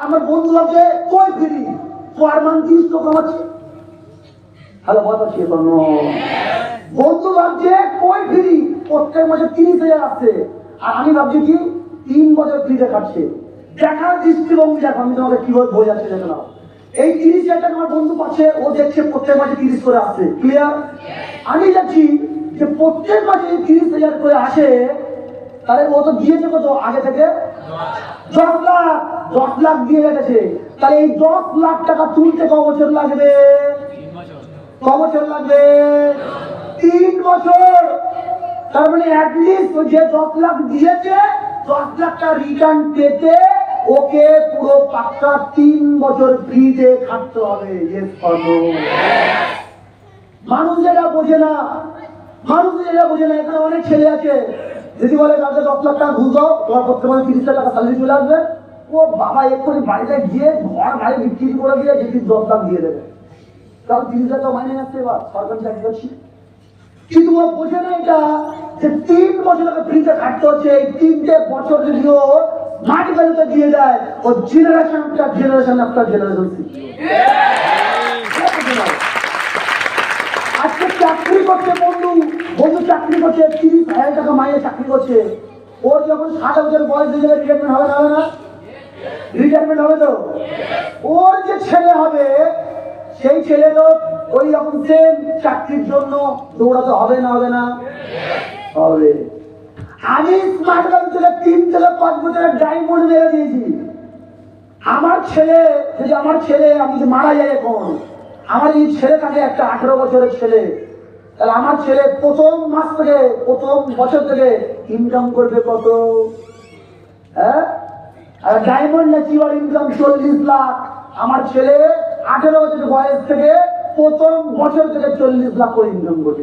আমার বন্ধু ভাবছে কই ফিরি পার মান 30 টাকা কামাচ্ছি। হ্যালো কথা ছিল বন্ধু ভাবছে কই ফিরি প্রত্যেক মাসে 30,000 আসছে, আর আমি ভাবছি কি 3 বছর ফ্রিতে কাটছে। দেখার দৃষ্টিভঙ্গি দেখো, আমি তোমাকে কিভাবে বোঝাচ্ছি দেখো না। এই 30,000 টাকা আমার বন্ধু পাচ্ছে, ও দেখছে প্রত্যেক মাসে 30 করে আসছে, ক্লিয়ার। আমি দেখছি যে প্রত্যেক মাসে 30,000 করে আসে, তাহলে ও তো দিয়েছে কত আগে থেকে 10 লাখ, 10 লাখ দিয়ে রেখেছে। তাহলে এই 10 লাখ টাকা তুলতে ক বছর লাগবে? ক বছর লাগবে? 3 বছর। তার মানে অ্যাটলিস্ট যে 10 লাখ দিয়েছে 10 লাখ টাকা রিটার্ন পেতে ওকে পুরো পাক্কা 3 বছর ফ্রিতে খাটতে হবে। মানুষ যেটা বোঝে না, এখানে অনেক ছেলে আছে যদি বলে কালকে 10 লাখ টাকা ঘুষ দাও, তোমার প্রত্যেক মাসে 30 লাখ টাকা স্যালারি চলে আসবে, ও বাবা এক্ষুনি বাড়িতে গিয়ে ঘর ভাই বিক্রি করে দিয়ে যদি 10 লাখ দিয়ে দেবে, কারণ 30 লাখ টাকা মাইনে আসছে। এবার সরকারি চাকরি করছি, কিন্তু ও বোঝে না এটা যে 3 বছর টাকা ফ্রিতে খাটতে হচ্ছে। এই 3টে বছর যদি ও মাটি ভ্যালুতে দিয়ে দেয়, ও জেনারেশন আফটার জেনারেশন আজকে চাকরি করছে বন্ধু চাকরি করছে, 30,000 টাকা মাইনে চাকরি করছে। ওর যখন 60 বছর বয়স হয়ে যাবে রিটায়ারমেন্ট হবে না? রিটায়ারমেন্ট হবে তো? ওর যে ছেলে হবে সেই ছেলে লোক ওই রকম সেম চাকরির জন্য দৌড়াতে হবে না? হবে। আমি স্মার্ট কার্ড থেকে 3 থেকে 5 বছরের ডায়মন্ড মেরে দিয়েছি। আমার ছেলে আমি যে মারা যায় এখন, আমার এই ছেলে থাকে একটা 18 বছরের ছেলে, তাহলে আমার ছেলে প্রথম বছর থেকে ইনকাম করবে কত? হ্যাঁ, আর ডায়মন্ড নেচিওর ইনকাম 40 লাখ। আমার ছেলে 18 বছর বয়স থেকে প্রথম বছর থেকে 40 লাখ করে ইনকাম করবে।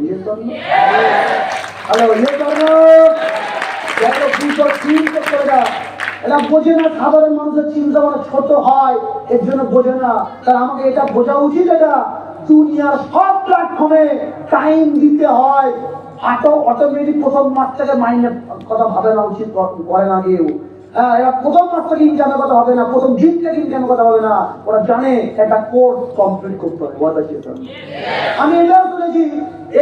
এটা বোঝে না, সাধারণ মানুষের চিন্তা ভাবনা ছোট হয়, এর জন্য বোঝে না। তার আমাকে এটা বোঝা উচিত, এটা দুনিয়ার সব প্ল্যাটফর্মে টাইম দিতে হয়। অটোমেটিক প্রথম মাস থেকে মাইনের কথা ভাবে না, উচিত করে না কেউ। এরা প্রথম মাস থেকে ইনকামের কথা হবে না, প্রথম দিন থেকে ইনকামের কথা হবে না। ওরা জানে একটা কোর্স কমপ্লিট করতে হবে। আমি এটাও শুনেছি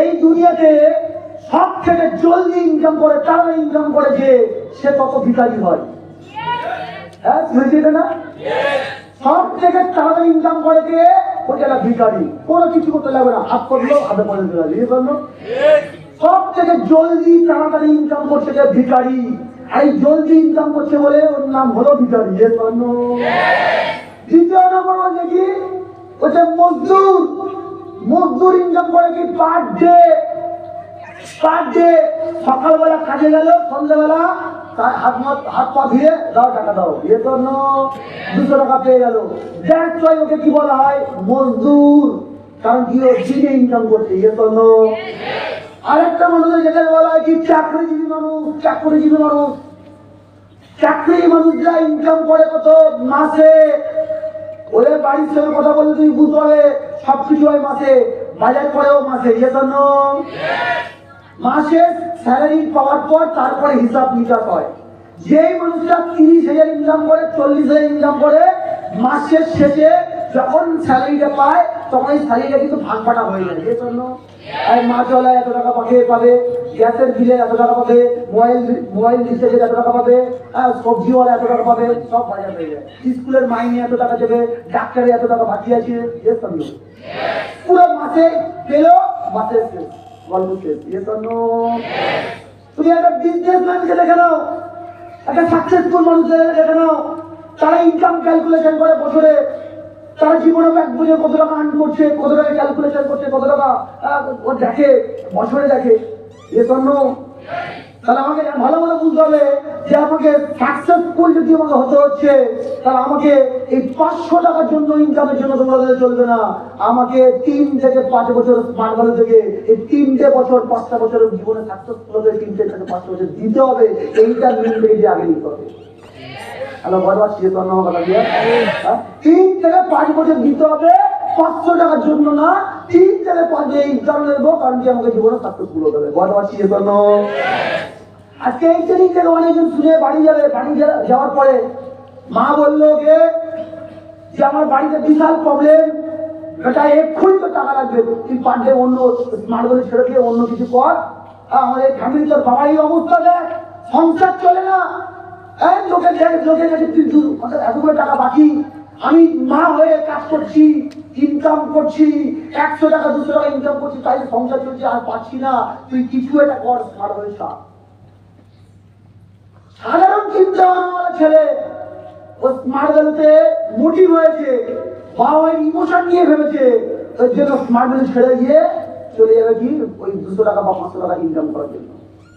এই দুনিয়াতে সব থেকে জলদি ইনকাম করে তারা ইনকাম করে যে সে তত ভিখারি হয়। হ্যাঁ, এটা না? সব থেকে তারা ইনকাম করে যে ওটা ভিখারি, কোনো কিছু করতে লাগবে না, হাত করলেও হাতে পড়ে চলে। সব থেকে জলদি তাড়াতাড়ি ইনকাম করছে যে ভিখারি, আর এই জলদি ইনকাম করছে বলে ওর নাম হলো ভিখারি। দ্বিতীয় নম্বর বলছে কি, হচ্ছে মজদুর ইনকাম করে কি পার ডে সকালবেলা কাজে গেল, সন্ধ্যাবেলা তার হাত পা ধুয়ে দাও, টাকা দাও, 200 টাকা পেয়ে গেল। ওকে কি বলা হয়? মজদুর। কারণ কি ও দিনে ইনকাম করছে। আরেকটা মানুষের যেটা বলা হয় কি চাকরিজীবী মানুষরা ইনকাম করে কত মাসে? ওদের বাড়ির সঙ্গে কথা বললে তুমি বুঝতে পারবে, সবকিছু হয় মাসে, বাজার করেও মাসে। মাসে স্যালারি পাওয়ার পর তারপরে হিসাব নিকাশ হয়। যেই মানুষটা 30,000 ইনকাম করে, 40,000 ইনকাম করে, মাসের শেষে যখন স্যালারিটা পায় তখন এই স্যালারিটা কিন্তু ভাগ পাটা হয়ে যায়। মাছওয়ালা এত টাকা পাবে, গ্যাসের বিলে এত টাকা পাবে, মোবাইল রিচার্জের এত টাকা পাবে, সবজিওয়ালা এত টাকা পাবে, সব বাজার হয়ে যায়। স্কুলের মাইনে এত টাকা দেবে, ডাক্তারে এত টাকা বাকি আছে, পুরো মাসে পেল, মাসের শেষ, গল্প শেষ। তুমি একটা বিজনেসম্যানকে দেখে নাও, একটা সাকসেসফুল মানুষের দেখে নাও, তারা ইনকাম ক্যালকুলেশন করে বছরে, তারা জীবনে ব্যাগ বুঝে কত টাকা আর্ন করছে, কত টাকা ক্যালকুলেশন করছে, কত টাকা ও দেখে, বছরে দেখে। তাহলে আমাকে ভালো করে বুঝতে হবে যে আমাকে সাকসেসফুল যদি আমাকে হতে হচ্ছে, তাহলে আমাকে এই 500 টাকার জন্য ইনকামের জন্য দৌড়াতে চলবে না। আমাকে 3 থেকে 5 বছর স্মার্ট ভ্যালু থেকে এই 3টে বছর 5টা বছরের জীবনে সাকসেসফুল হতে 3 থেকে 5 বছর দিতে হবে। এইটা মেনটেন আগে নিতে হবে। হ্যালো, বলবার চেতনা কথা দিয়ে 3 থেকে 5 বছর দিতে হবে, 500 টাকার জন্য না, 3 থেকে 5 ইনকাম নেবো, কারণ কি আমাকে জীবনে সাকসেসফুল হতে হবে। বলবার চেতনা। আজকে এই ট্রেনিং থেকে অনেকজন শুনে বাড়ি যাবে, বাড়ি যাওয়ার পরে মা বললো যে যে আমার বাড়িতে বিশাল প্রবলেম, এটা এক্ষুনি তো টাকা লাগবে, তুই পার ডে অন্য স্মার্টফোনে ছেড়ে দিয়ে অন্য কিছু কর। আমাদের ফ্যামিলি তোর বাবারই অবস্থা দেখ, সংসার চলে না। লোকের কাছে তুই এতগুলো টাকা বাকি, আমি মা হয়ে কাজ করছি, ইনকাম করছি, 100 টাকা 200 টাকা ইনকাম করছি, তাই সংসার চলছে, আর পাচ্ছি না, তুই কিছু একটা কর স্মার্ট হয়ে। সাধারণ চিন্তা ভাবনা ছেলে ও স্মার্ট ভ্যালুতে মোটিভ হয়েছে, বাবা ইমোশন নিয়ে ভেবেছে, ওই জন্য স্মার্ট ভ্যালু ছেড়ে গিয়ে চলে যাবে কি ওই 200 টাকা বা 500 টাকা ইনকাম করার জন্য।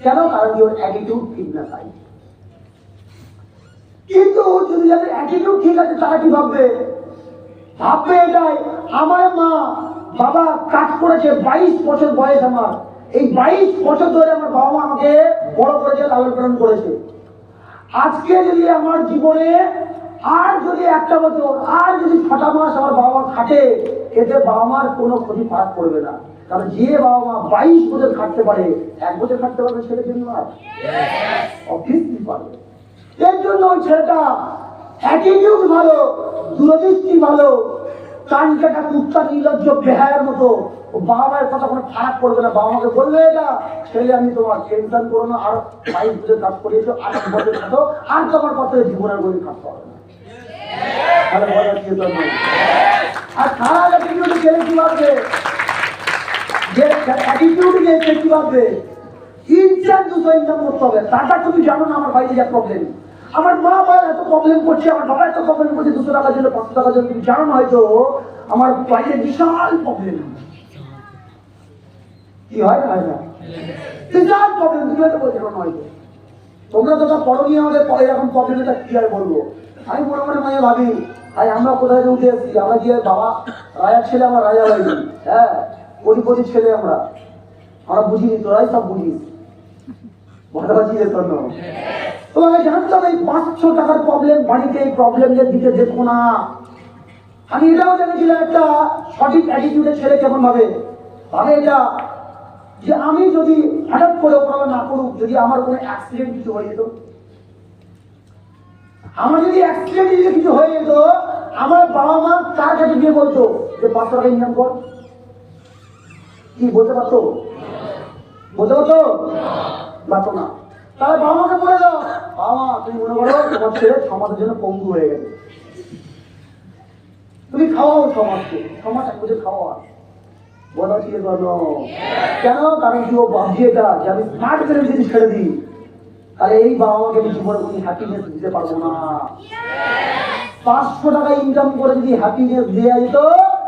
কেন? কারণ কি ওর অ্যাটিটিউড ঠিক না তাই। কিন্তু যদি যাদের অ্যাটিটিউড ঠিক আছে তারা কি ভাববে? ভাববে এটাই, আমার মা বাবা কাজ করেছে, 22 বছর বয়স আমার, এই 22 বছর ধরে আমার বাবা মা আমাকে বড় করেছে, লালন পালন করেছে। আজকে যদি আমার জীবনে আর যদি একটা বছর আর যদি 6টা মাস আমার বাবা মা খাটে, এতে বাবা মার কোনো ক্ষতি ফারাক পড়বে না। কারণ যে বাবা মা 22 বছর খাটতে পারে, 1 বছর খাটতে পারবে ছেলের জন্য আর অবভিয়াসলি পারবে। এর জন্য ওই ছেলেটা অ্যাটিটিউড ভালো, দূরদৃষ্টি ভালো, কান কাটা কুত্তা নির্লজ্জ বেহায়ের মতো, ও বাবা মায়ের কথা কোনো ফারাক পড়বে না। বাবা মাকে বলবে এটা ছেলে আমি তোমার টেনশন করো না, আর 22 বছর কাজ করিয়েছো, 8 বছর খাটো, আর তোমার কথা জীবনের বই খাটতে হবে না। আর সারা অ্যাটিটিউড ছেলে কি ভাববে? যে অ্যাটিটিউড নিয়ে কি ভাববে? ইনসান 200 ইনকাম করতে হবে। টাকা তুমি জানো না আমার বাড়িতে যা প্রবলেম, আমার মা বাবা এত প্রবলেম করছে, আমার বাবা এত প্রবলেম করছে, 200 টাকার জন্য 500 টাকার জন্য, তুমি জানো না হয়তো আমার বাড়িতে বিশাল প্রবলেম। কি হয় না হয় না বিশাল প্রবলেম, তুমি হয়তো বলছো না হয়তো। তোমরা তো পড়ো নিয়ে আমাদের এরকম প্রবলেমটা কি আর বলবো। আমি মনে মনে মাঝে ভাবি, ভাই আমরা কোথায় উঠে এসেছি, আমরা গিয়ে বাবা রাজার ছেলে, আমার রাজা হয়নি, হ্যাঁ কোটিপতির ছেলে, আমরা বুঝিনি, তোরাই সব বুঝিস। ভালোবাসি এর জন্য তোমাকে জানতে হবে, এই 500 টাকার প্রবলেম বাড়িতে, এই প্রবলেমদের দিকে দেখো না। আমি এটাও জেনেছিলাম একটা সঠিক অ্যাটিটিউডের ছেলে কেমন ভাবে এটা, যে আমি যদি হঠাৎ করে ওপরওয়ালা না করুক, যদি আমার কোনো অ্যাক্সিডেন্ট কিছু হয়ে যেত, আমার যদি অ্যাক্সিডেন্ট কিছু হয়ে যেত, আমার বাবা মা তার কাছে গিয়ে বলতো যে 500 টাকা ইনকাম কর। কি বলতে পারতো? বলতে পারতো? পারতো না। তাহলে বাবা মাকে বলে দাও, বাবা মা তুমি মনে করো তোমার ছেলে সমাজের জন্য পঙ্গু হয়ে গেছে, তুমি খাওয়াও সমাজকে, সমাজ এক বছর খাওয়া। বলা ছিল কেন? কারণ কি ও ভাবছি এটা যে আমি স্মার্ট করে যদি ছেড়ে দিই, তাহলে এই বাবা মাকে আমি জীবনে কোনো হ্যাপিনেস দিতে পারবো না। 500 টাকা ইনকাম করে যদি হ্যাপিনেস দেওয়া যেত,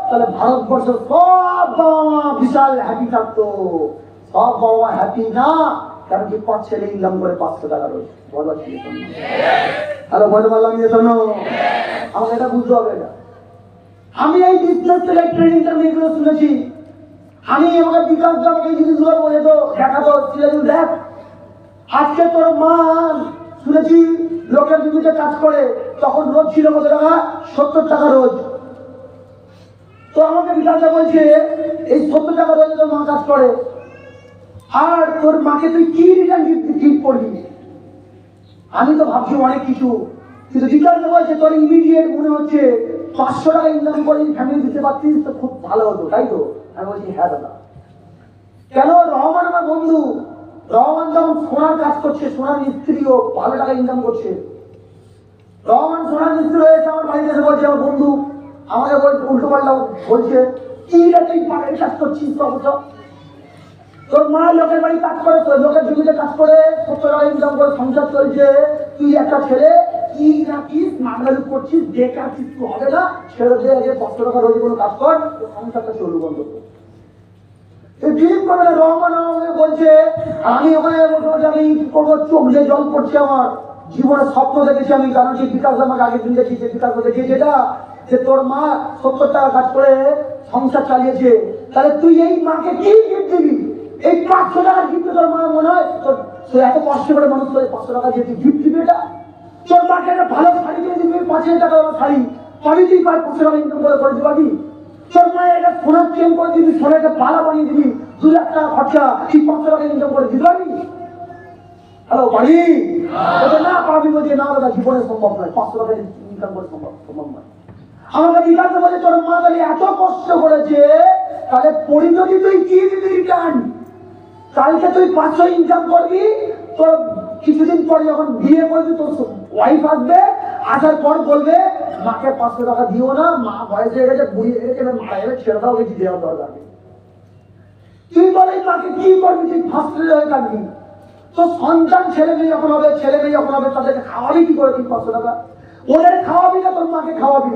তাহলে ভারতবর্ষের সব বাবা মা বিশাল হ্যাপি থাকতো। সব বাবা মা হ্যাপি না, কারণ কি 5 ছেলে ইনকাম করে 500 টাকা রোজ। বলা ছিল হ্যালো, বলে বললাম যে শোনো, আমাকে এটা বুঝতে হবে। এটা আমি এই বিজনেস থেকে ট্রেনিংটা নিয়ে এগুলো শুনেছি। আমি আমাকে বিকাশ আমাকে এই জিনিসগুলো বলে তো দেখাতো, দেখ আজকে তোর মা শুনেছি লোকের জমিতে কাজ করে, তখন রোজ ছিল কত টাকা? 70 টাকা রোজ। তো আমাকে বিকাশটা বলছে এই 70 টাকা রোজ তোর মা কাজ করে, আর তোর মাকে তুই কি রিটার্ন গিফট করবি? আমি তো ভাবছি অনেক কিছু, কিন্তু বিকাশটা বলছে তোর ইমিডিয়েট মনে হচ্ছে 500 টাকা ইনকাম করে ফ্যামিলি দিতে পারতিস তো খুব ভালো হতো, তাই তো? আমি বলছি হ্যাঁ দাদা। কেন? রহমান আমার বন্ধু, রহমান যখন সোনার কাজ করছে, সোনার মিস্ত্রিও ভালো টাকা ইনকাম করছে। রহমান সোনার মিস্ত্রি হয়েছে, আমার বাড়িতে এসে বলছে আমার বন্ধু, আমাকে বলছে উল্টো পাল্টা বলছে, কি তুই পাটের কাজ করছিস? তোর মা লোকের বাড়ি কাজ করে, তোর লোকের জমিতে কাজ করে 70 টাকা ইনকাম করে সংসার চলছে, তুই একটা ছেলে কি না কি স্মার্ট ভ্যালু করছিস, বেকার কিছু হবে না, ছেড়ে দিয়ে আগে 500 টাকা রোজ কোনো কাজ কর, তোর সংসারটা চলবে বন্ধ কর। রহমান আমাকে বলছে, আমি ওখানে আমি কি করবো, চোখ দিয়ে জল পড়ছে আমার, জীবনের স্বপ্ন দেখেছি আমি। কারণ সেই বিকাশ আমাকে আগের দিন দেখি, যে বিকাশ দেখিয়েছে এটা, যে তোর মা 70 টাকা কাজ করে সংসার চালিয়েছে, তাহলে তুই এই মাকে কি গিফট দিবি? এই 500 টাকার গিফট তোর মা মনে হয় তোর এত কষ্ট করে মানুষ করে 500 টাকা দিয়ে তুই গিফট দিবি? এটা তোর মাকে একটা ভালো শাড়ি কিনে দিবি, 5000 টাকা শাড়ি, আমি তুই 500 টাকা ইনকাম করে দিতে পারবি? তোর মায়ের একটা সোনার চেন করে দিবি, সোনার একটা পালা বানিয়ে দিবি, 2 লাখ টাকা খরচা, তুই 500 টাকা ইনকাম করে দিতে পারবি? হ্যালো বাড়ি না পারবি? বলছে না দাদা, জীবনে সম্ভব নয়, 500 টাকা ইনকাম করে সম্ভব নয়। আমাকে জিজ্ঞাসা বলে তোর মা তাহলে এত কষ্ট করেছে, তাহলে পরিণতি তুই কি দিবি রিটার্ন? কালকে তুই 500 ইনকাম করবি, তোর কিছুদিন পর যখন বিয়ে করবি তোর ওয়াইফ আসবে, আসার পর বলবে মাকে 500 টাকা দিও না, মা বয়স হয়ে গেছে, বুড়ি হয়ে গেছে, মারা যাবে, ছেড়ে দাও, কিছু দেওয়ার দরকার নেই। তুই বলে তাকে কি করবি? তুই ফার্স্টে হয়ে থাকবি। তো সন্তান ছেলে মেয়ে যখন হবে, তাদেরকে খাওয়াবি কি করে? তুই 500 টাকা ওদের খাওয়াবি না, তোর মাকে খাওয়াবি।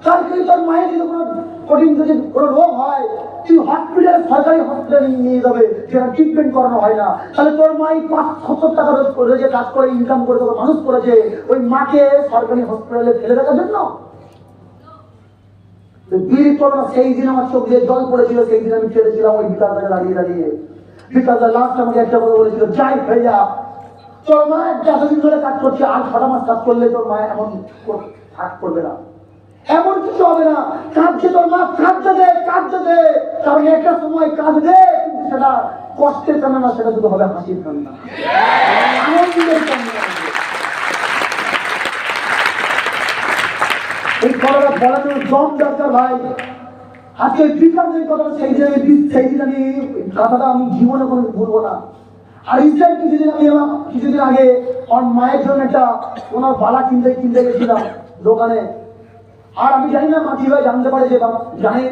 তার তুই তোর মায়ের যদি কোনো কঠিন যদি কোনো রোগ হয়, তুই হসপিটালে, সরকারি হসপিটালে নিয়ে যাবে, যেটা ট্রিটমেন্ট করানো হয় না। তাহলে তোর মাই 500 টাকা রোজ করে যে কাজ করে ইনকাম করে তোকে মানুষ করেছে, ওই মাকে সরকারি হসপিটালে ফেলে রাখার জন্য? বিড়ি করো না। সেই দিন আমার চোখ দিয়ে জল পড়েছিল, সেই দিন আমি ছেড়েছিলাম ওই বিকালটাকে দাঁড়িয়ে। বিকালটা লাস্ট আমাকে একটা কথা বলেছিল, যাই ভাইয়া তোর মা এতদিন ধরে কাজ করছে, আর 6 মাস কাজ করলে তোর মা এমন কাজ করবে না, এমন কিছু হবে না। কাঁদছে তোর মা, কাঁদতে দে, কারণ একটা সময় কাঁদবে, কিন্তু সেটা কষ্টের কান্না না, সেটা শুধু হবে হাসির কান্না, আনন্দের কান্না। এই কথাটা বলানোর দম দরকার ভাই। আজকে বিকাশ এই কথাটা সেই দিন আমি কথাটা আমি জীবনে কোনো ভুলবো না। আর রিসেন্ট কিছুদিন আগে আমার মায়ের জন্য একটা ওনার বালা কিনতে গেছিলাম দোকানে। আর আমি জানি না মা কিভাবে জানতে পারে যে জানি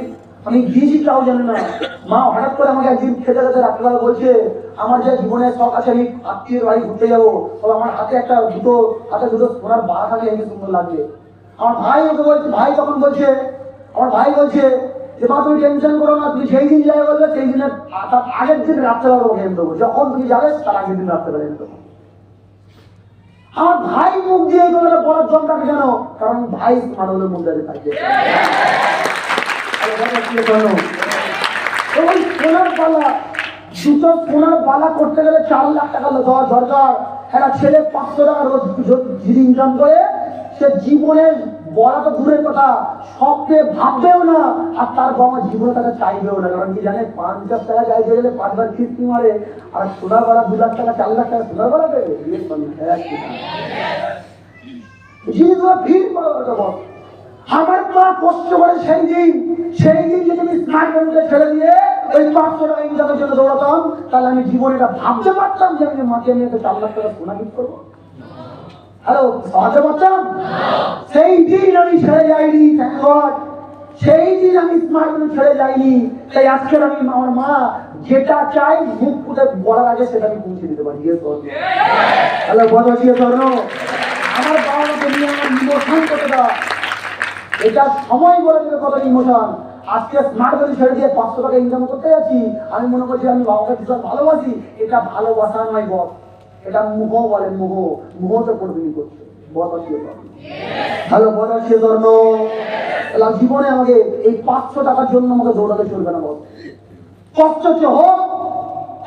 আমি গিয়েছি, তাও জানি না। মা হঠাৎ করে আমাকে একদিন খেতে রাত্রেবেলা বলছে, আমার যে জীবনের শখ আছে, আমি আত্মীয়ের বাড়ি ঘুরতে যাবো, তবে আমার হাতে দুটো সোনার বালা থাকে, এমনি সুন্দর লাগবে। আমার ভাই ওকে বলছে, আমার ভাই বলছে যে মা তুমি টেনশন করো না, তুমি সেই দিন যাবে বললে সেই দিনের আগের দিন রাত্রেবেলা ওকে এনে দেবো, যখন তুমি যাবে তার আগের দিন রাত্রেবেলা এনে দেবো। আমার ভাই মুখ দিয়ে এই কথাটা বলার জন্যটাকে জানো, কারণ ভাই মানুষের মুখ দিয়ে থাকবে। সোনার বালা করতে গেলে 4 লাখ টাকা দেওয়া দরকার। একটা ছেলে 500 টাকা রোজ ইনকাম করে, সে জীবনের বলা তো দূরের কথা, স্বপ্নে ভাববেও না, আর তার বাবা জীবনে তাকে চাইবেও না। কারণ কি জানে, 50 টাকা গাইতে গেলে 5 বার কিস্তি মারে, আর সোনার বালা 2 লাখ টাকা 4 লাখ টাকা সোনার বালা দেবে, জিনিসগুলো ভিড় করা দরকার। আমার মা কষ্ট করে সেই দিন যদি আমি স্মার্ট ব্যাংকে ছেড়ে দিয়ে ওই 500 টাকা ইনকামের জন্য দৌড়াতাম, তাহলে আমি জীবনে এটা ভাবতে পারতাম যে আমি মাকে নিয়ে 4 লাখ টাকা সোনা গিফট করবো। হ্যালো, ভাবতে পারতাম? সেই দিন আমি ছেড়ে যাইনি, থ্যাংক গড। সেই দিন আমি স্মার্ট ব্যাংক ছেড়ে যাইনি, তাই আজকে আমি আমার মা যেটা চাই মুখ ফুটে বলার আগে সেটা আমি পৌঁছে দিতে পারি। হ্যালো, বদল স্বর্ণ। আমার বাবা মাকে নিয়ে আমার ইমোশন কতটা, এটা সময় বলে দেবে কত ইমোশন। আজকে স্মার্ট ব্যাংক ছেড়ে দিয়ে 500 টাকা ইনকাম করতে যাচ্ছি, আমি মনে করছি আমি বাবাকে ভীষণ ভালোবাসি। এটা ভালোবাসা নয় বস, এটা মুহ বলে, মুহ তো করবি করছে। হ্যালো, বদল স্বর্ণ। জীবনে আমাকে এই 500 টাকার জন্য আমাকে দৌড়াতে চলবে না বস। কষ্ট হচ্ছে হোক,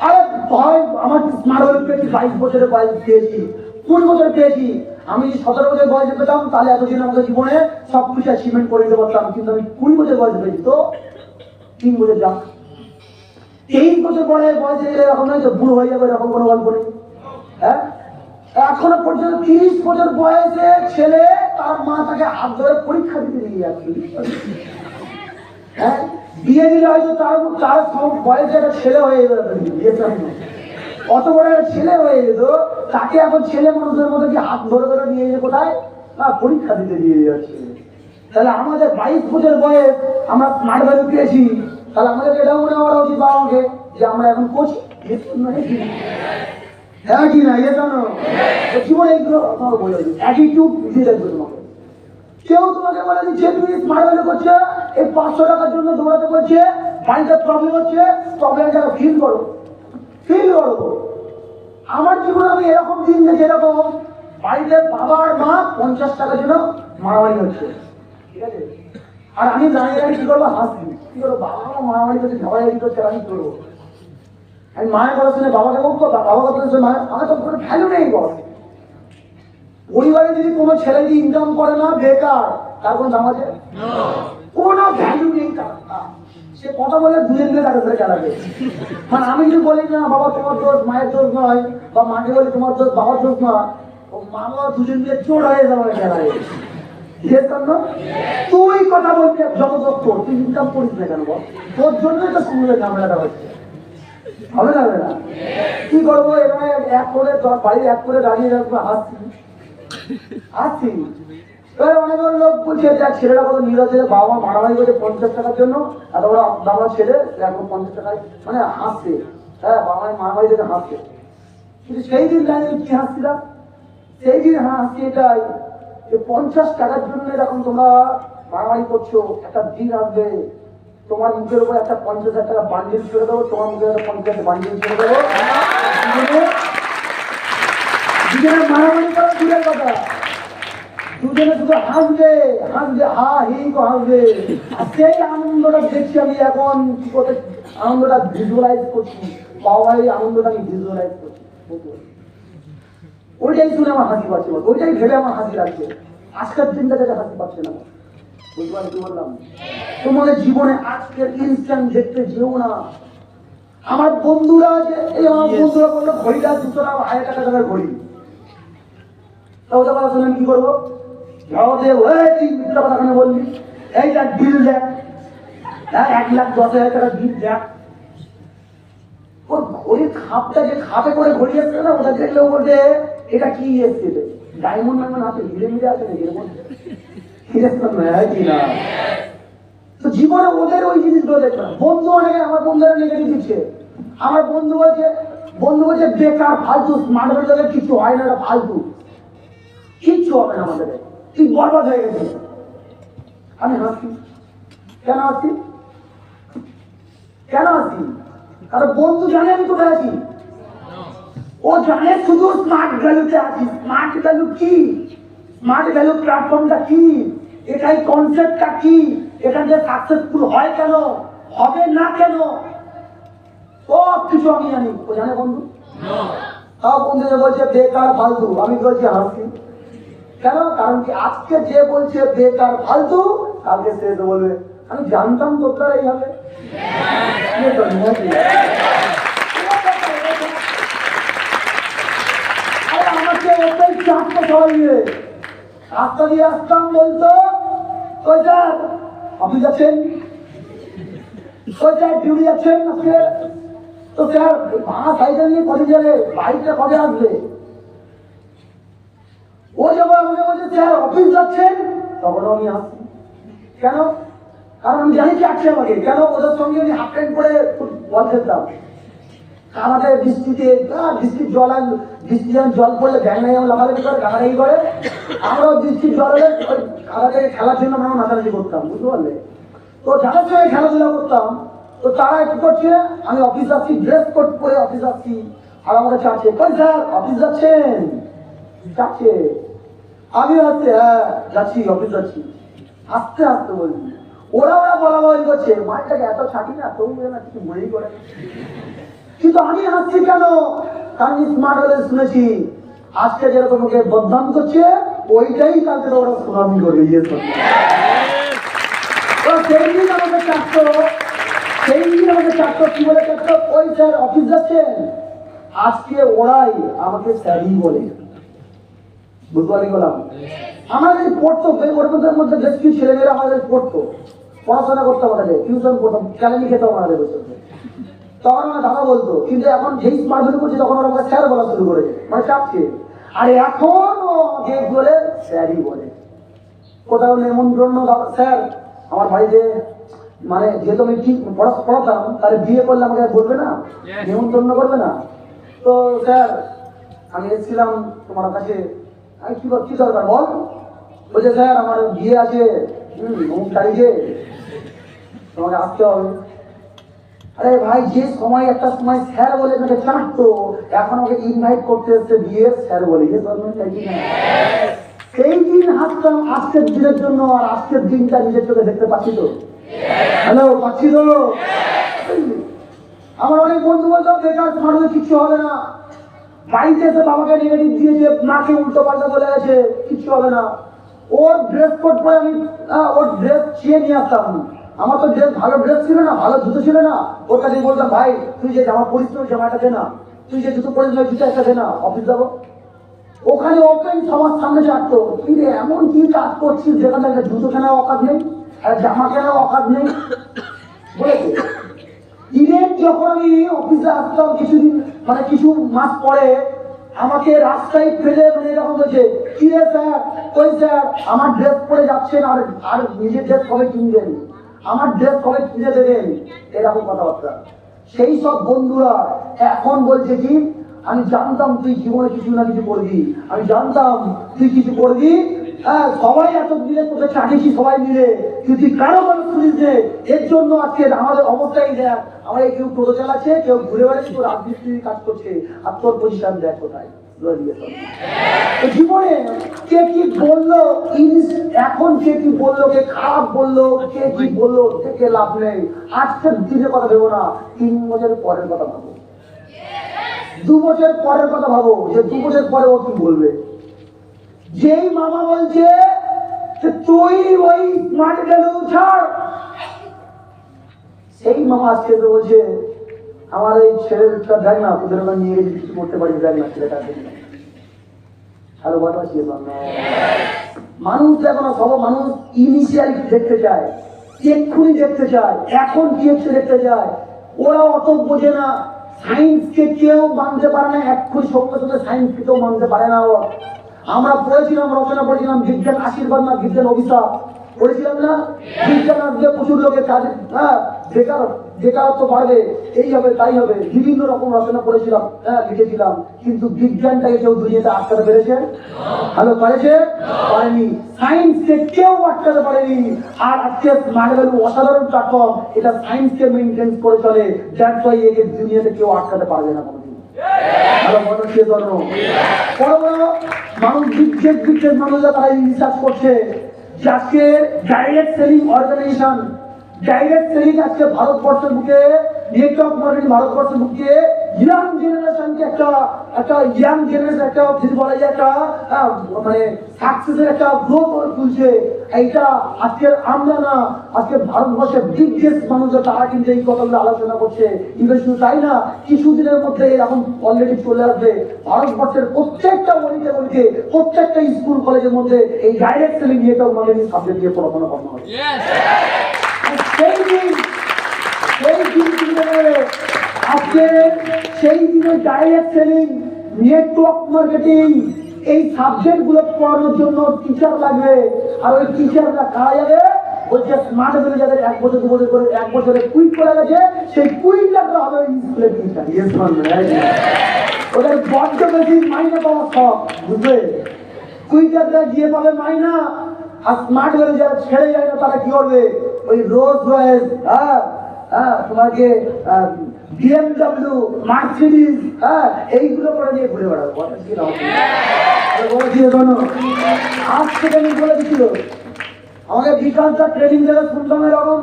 আরে ভয়। আমার স্মার্ট ব্যাংক পেয়েছি, 22 বছরের বয়স পেয়েছি, 20 বছর পেয়েছি। আমি 17 বছর বয়সে পেতাম, তাহলে এতদিন আমাকে জীবনে সবকিছু অ্যাচিভমেন্ট করে দিতে পারতাম। কিন্তু আমি 20 বছর বয়সে পেয়েছি, তো 3 বছর যাক। 23 বছর বয়সে গেলে এরকম নয় তো বুড়ো হয়ে যাবে, এরকম কোনো গল্প নেই। হ্যাঁ, এখনো পর্যন্ত 30 বছর বয়সে ছেলে তার মা তাকে হাত ধরে পরীক্ষা দিতে দিয়ে যাচ্ছে। হ্যাঁ, বিয়ে দিলে হয়তো তার বয়সে একটা ছেলে হয়ে যাবে, অত বড় একটা ছেলে হয়ে যেত, তাকে এখন ছেলে মানুষের মধ্যে কি হাত ধরে নিয়ে যেতে কোথায় না পরীক্ষা দিতে দিয়ে যাচ্ছে। তাহলে আমাদের 22 বছর বয়স আমরা স্মার্ট ভ্যালু পেয়েছি, তাহলে আমাদের এটাও মনে করা উচিত বাবাকে যে আমরা এখন কোচি। হ্যাঁ কি না, এ জানো জীবনে এইগুলো বলে অ্যাটিটিউড দিয়ে রাখবে তোমাকে। কেউ তোমাকে বলে দিচ্ছে তুমি স্মার্ট ভ্যালু করছে, এই 500 টাকার জন্য দৌড়াতে করছে, বাড়িতে প্রবলেম হচ্ছে, প্রবলেমটা ফিল করো। আমার জীবনে আমি এরকম দিন দেখি, এরকম বাড়িতে বাবা আর মা 50 টাকার জন্য মারামারি হচ্ছে, ঠিক আছে? আর আমি দাঁড়িয়ে কি করবো, হাসছি। কি করবো, বাবা মা মারামারি করছে, ঝগড়াঝাড়ি করছে, আমি কি করবো? আমি মায়ের কথা শুনে বাবাকে বলবো, বাবার কথা শুনে মায়ের, আমার তো কোনো ভ্যালু নেই বল। পরিবারে যদি কোনো ছেলে যদি ইনকাম করে না, বেকার, তার কোনো দাম আছে? কোনো ভ্যালু নেই তার। সে কথা বলে দুজন মিলে তাকে ধরে চালাবে। মানে আমি যদি বলি না বাবা তোমার দোষ, মায়ের দোষ নয়, বা মাকে বলি তোমার দোষ, বাবার দোষ নয়, ও মা বাবা দুজন মিলে চোর হয়ে যাবে চালাবে। তুই কথা বলছে যত দোষ তোর, তুই ইনকাম করিস না কেন বল? তোর জন্যই তো শুনলে ঝামেলাটা হচ্ছে। হবে না হবে না? কি করবো? এখানে এক করে বাড়ির এক করে দাঁড়িয়ে রাখবো, হাসছি হাসছি। এবার অনেক লোক বলছে দেখ ছেলেটা কত নিরাজে, বাবা মা মারামারি করছে 50 টাকার জন্য, এত বড় দামা ছেলে এখন 50 টাকায় মানে হাসছে। হ্যাঁ, বাবা মায়ের মারামারি থেকে হাসছে। কিন্তু সেই দিন জানি কি হাসছিলাম, সেই দিন হাসছি এটাই যে 50 টাকার জন্য এরকম তোমরা মারামারি করছো। একটা দিন আসবে তোমার মুখের উপর একটা 50,000 টাকা বান্ডিল ছেড়ে দেবো, তোমার মুখে একটা 50,000 বান্ডিল ছেড়ে দেবো। দুজনে মারামারি করা দূরের কথা, দুজনে শুধু হাসবে হাসবে, হা হি তো হাসবে। আর সেই আনন্দটা দেখছি আমি এখন কি করতে, আনন্দটা ভিজুয়ালাইজ করছি, বাবার এই আনন্দটা আমি ভিজুয়ালাইজ করছি। ওইটাই শুনে আমার হাসি পাচ্ছে, ওইটাই ভেবে আমার হাসি লাগছে। আজকের দিনটা যাতে হাসি পাচ্ছে না, বুঝলাম কি বললাম? তোমাদের জীবনে আজকের ইনস্ট্যান্ট দেখতে যেও না। আমার বন্ধুরা যে এই আমার বন্ধুরা বললো ঘড়িটা 200 টাকা 1000 টাকার ঘড়ি, তা ওটা কথা শুনে কি করবো? ভাবতে তুই মিথ্যা কথা কেন বললি? এই দেখ বিল দেখ, 1,10,000 টাকা বিল দেখ। ওর ঘড়ির খাপটা যে খাপে করে ঘড়ি আসছে না, ওটা দেখলেও বলবে এটা কি এসছে, ডায়মন্ড নামে হাতে হিরে মিরে আছে নাকি এরকম? তো জীবনে ওদের ওই জিনিসগুলো দেখবে না। বন্ধু অনেকে, আমার বন্ধুরা নেগেটিভ দিচ্ছে। আমার বন্ধু বলছে বেকার ফালতু, স্মার্ট হলে কিছু হয় না, ফালতু কিচ্ছু হবে না আমাদের, তুই বরবাদ হয়ে গেছে। আমি হাসি কেন, হাসি কেন হাসি? কারণ বন্ধু জানে আমি কোথায় আছি, ও জানে শুধু স্মার্ট ভ্যালুতে আছি। স্মার্ট ভ্যালু কি? স্মার্ট ভ্যালু প্ল্যাটফর্মটা কি, এটাই কনসেপ্টটা কি, এখান থেকে সাকসেসফুল হয় কেন, হবে না কেন, সব কিছু আমি জানি। ও জানে বন্ধু? তাও বন্ধুদের বলছে বেকার ফালতু, আমি বলছি হাসি কেন? কারণ কি আজকে যে বলছে বেকার ফালতু, কালকে সে তো বলবে আমি জানতাম তোর এই হবে। আমাকে ওটাই চাপতে সবাই মিলে রাস্তা দিয়ে আসতাম, বলতো কই স্যার অফিস আছেন, কই স্যার ডিউটি আছেন আজকে, তো স্যার ভাঙা সাইকেল নিয়ে কবে যাবে, বাইকটা কবে আসবে? ও যখন আমাকে বলছে স্যার অফিস যাচ্ছেন, তখন আমি আসছি কেন? কারণ আমি জানি চাচ্ছে আমাকে কেন, ওদের সঙ্গে আমি হাফ প্যান্ট করে বল খেলতাম। আমাদের বৃষ্টিতে বৃষ্টির জল, বৃষ্টি যখন জল পড়লে ব্যাঙাই লাফালাফি করে, গাড়াগাড়ি করে, আমরাও বৃষ্টির জল হলে ওই কাদা থেকে খেলার জন্য আমরা নাচানাচি করতাম, বুঝতে পারলে? তো যাদের সঙ্গে খেলাধুলা করতাম, তো তারা কি করছে, আমি অফিস যাচ্ছি, ড্রেস কোড করে অফিস যাচ্ছি, আর আমাকে চাচ্ছে কই স্যার অফিস যাচ্ছেন, চাচ্ছে। আমি হচ্ছে হ্যাঁ যাচ্ছি, অফিস যাচ্ছি, আস্তে আস্তে বলছি। ওরা বলা করছে মাঠটাকে এত ছাটি না, তবু না কিছু মনেই করে। কিন্তু আমি হাসছি কেন? কারণ স্মার্ট হলে শুনেছি আজকে যেটা তোমাকে বদনাম করছে, ওইটাই কালকে ওরা সুনামি করবে। সেই দিন আমাকে চাপতো, সেই দিন আমাকে চাপতো, কি বলে চাপতো? ওই স্যার অফিস যাচ্ছেন। আজকে ওরাই আমাকে স্যারই বলে, বুঝতে পারি বললাম। আমাদের পড়তো, ওদের মধ্যে বেশ কিছু ছেলেমেয়েরা আমাদের পড়তো, পড়াশোনা করতো, আমাদের টিউশন পড়তাম, ক্যালেন্ডি খেতাম আমাদের বসে, তখন আমার দাদা বলতো। কিন্তু এখন যেই স্মার্ট ভ্যালু করছে তখন ওরা আমাকে স্যার বলা শুরু করেছে, মানে চাপছে। আর এখন ও যে বলে স্যারই বলে। কোথাও নেমন্ত্রণ, স্যার আমার বাড়িতে, মানে যেহেতু আমি ঠিক পড়াতাম, তাহলে বিয়ে করলে আমাকে বলবে না, নেমন্ত্রণ করবে না। তো স্যার আমি এসেছিলাম তোমার কাছে, আমি কি দরকার বল? বলছে স্যার আমার বিয়ে আছে অমুক তারিখে, তোমাকে আসতে হবে। আরে ভাই, যে সময় একটা সময় স্যার বলে তাকে চাটতো, এখন আমাকে ইনভাইট করতে এসছে বিয়ে, স্যার বলে। সেই দিন হাসতাম আজকের দিনের জন্য, আর আজকের দিনটা নিজের চোখে দেখতে পাচ্ছি তো। হ্যালো, পাচ্ছি তো? আমার অনেক বন্ধু বলতো বেকার স্মার্ট কিচ্ছু হবে না, বাড়িতে এসে বাবাকে নেগেটিভ দিয়েছে, মাকে উল্টো পাল্টা বলে গেছে, কিচ্ছু হবে না। ওর ড্রেস কোড পরে আমি ওর ড্রেস ছিঁড়ে নিয়ে আসতাম। আমার তো ড্রেস, ভালো ড্রেস ছিল না, ভালো জুতো ছিল না, ওর কাছে বলতাম ভাই তুই যে জামা পরিস ওই জামাটা দে না, তুই যে জুতো পরিস ওই জুতো একটা দে না, অফিস যাবো। ওখানে ওপেন সবার সামনে চাটতো, তুই এমন কি কাজ করছিস যেখানে একটা জুতো কেনার অকাজ নেই, আর জামা কেনার অকাজ নেই বলেছে। ঈদের যখন আমি অফিসে আসতাম কিছুদিন মানে কিছু মাস পরে আমাকে রাস্তায় ফেলে মানে এরকম বলছে, কি রে স্যার, ওই স্যার আমার ড্রেস পরে যাচ্ছেন, আর আর নিজের ড্রেস কবে কিনবেন, আমার ড্রেস কবে কিনে দেবেন, এরকম কথাবার্তা। সেই সব বন্ধুরা এখন বলছে কি, আমি জানতাম তুই জীবনে কিছু না কিছু করবি, আমি জানতাম তুই কিছু করবি, হ্যাঁ সবাই এত মিলে তোকে চাটিয়েছি সবাই মিলে, কিন্তু তুই কারো মানুষ শুনিস নে, এর জন্য আজকে আমাদের অবস্থাই দেখ, আমার কেউ টোটো চালাচ্ছে, কেউ ঘুরে বেড়াচ্ছে, কেউ রাজমিস্ত্রির কাজ করছে, আর তোর পজিশন দেখ কোথায়। জীবনে কে কি বললো, এখন কে কি বললো, কে খারাপ বললো, কে কি বললো, থেকে লাভ নেই। আজকের দিনের কথা ভেবো না, 3 বছর পরের কথা ভাবো, 2 বছর পরের কথা ভাবো, যে 2 বছর পরে ও কি বলবে। যেই মামা বলছে যে তুই ওই স্মার্ট ভ্যালু ছাড়, সেই মামা আজকে তো বলছে আমার এই ছেলেটা দেখ না, তোদের ওখানে নিয়ে গেছে কিছু করতে পারি, দেখ না ছেলেটা মানুষ দেখো না, সব মানুষ ইনিশিয়ালি দেখতে চায়, এক্ষুনি দেখতে চায়, এখন কি হচ্ছে দেখতে চায়। ওরা অত বোঝে না, সায়েন্সকে কেউ মানতে পারে না, এক্ষুনি সঙ্গে সঙ্গে সায়েন্সকে কেউ মানতে পারে না। আমরা পড়েছিলাম, রচনা পড়েছিলাম, বিজ্ঞান আশীর্বাদ না বিজ্ঞান অভিশাপ পড়েছিলাম না। বিজ্ঞান আসবে প্রচুর লোকের কাজে, হ্যাঁ বেকারত্ব বাড়বে, এই হবে তাই হবে, বিভিন্ন রকম রচনা পড়েছিলাম, হ্যাঁ লিখেছিলাম, কিন্তু বিজ্ঞানটাকে কেউ দুনিয়াতে আটকাতে পেরেছে? ভালো পারেছে? পারেনি। সায়েন্সকে কেউ আটকাতে পারেনি। আর আজকে স্মার্ট ভ্যালু অসাধারণ প্ল্যাটফর্ম, এটা সায়েন্সকে মেনটেন করে চলে, দ্যাটস ওয়াই একে দুনিয়াতে কেউ আটকাতে পারবে না কোনোদিন। ভালো মানুষ জন্য বড় বড় মানুষ বিশেষ মানুষরা তারা রিসার্চ করছে যে আজকে direct selling organisation, direct selling আজকে ভারতবর্ষের বুকে, নেটওয়ার্ক মার্কেটিং ভারতবর্ষের বুকে ইয়াং জেনারেশনকে একটা ইয়াং জেনারেশন একটা বলা যায় একটা মানে সাকসেসের একটা গ্রোথ করে তুলছে। এইটা আজকের আমরা না, আজকে ভারতবর্ষের বিগেস্ট মানুষরা তারা কিন্তু এই কথাগুলো আলোচনা করছে। কিন্তু শুধু তাই না, কিছুদিনের মধ্যে এরকম অলরেডি চলে আসবে ভারতবর্ষের প্রত্যেকটা অলিতে গলিতে, প্রত্যেকটা স্কুল কলেজের মধ্যে এই direct selling network marketing subject দিয়ে পড়াশোনা করানো হবে। সেই দিন আজকে সেই দিনে ডাইরেক্ট সেলিং, নেটওয়ার্ক মার্কেটিং এই সাবজেক্ট গুলো পড়ানোর জন্য টিচার লাগবে। আর ওই টিচাররা কারা যাবে? বলছে স্মার্ট ভ্যালু যাদের 1 বছর 2 বছর করে 1 বছরে কুইট করে গেছে, সেই কুইটটা হবে স্কুলের টিচার। ইয়েস ওদের বড্ড বেশি মাইনে পাওয়া সব, বুঝলে? কুইটাররা গিয়ে পাবে মাইনা, আর স্মার্ট ভ্যালু যারা ছেড়ে যায় না তারা কি করবে? ওই রোজ রয়েস, তোমাকে BMW, মার্সিডিজ, এইগুলো করে নিয়ে ঘুরে বেড়াবো। আজ থেকে আমি বলে দিচ্ছিল, আমাকে বিকাশটা ট্রেনিং দেবে, শুনতাম এরকম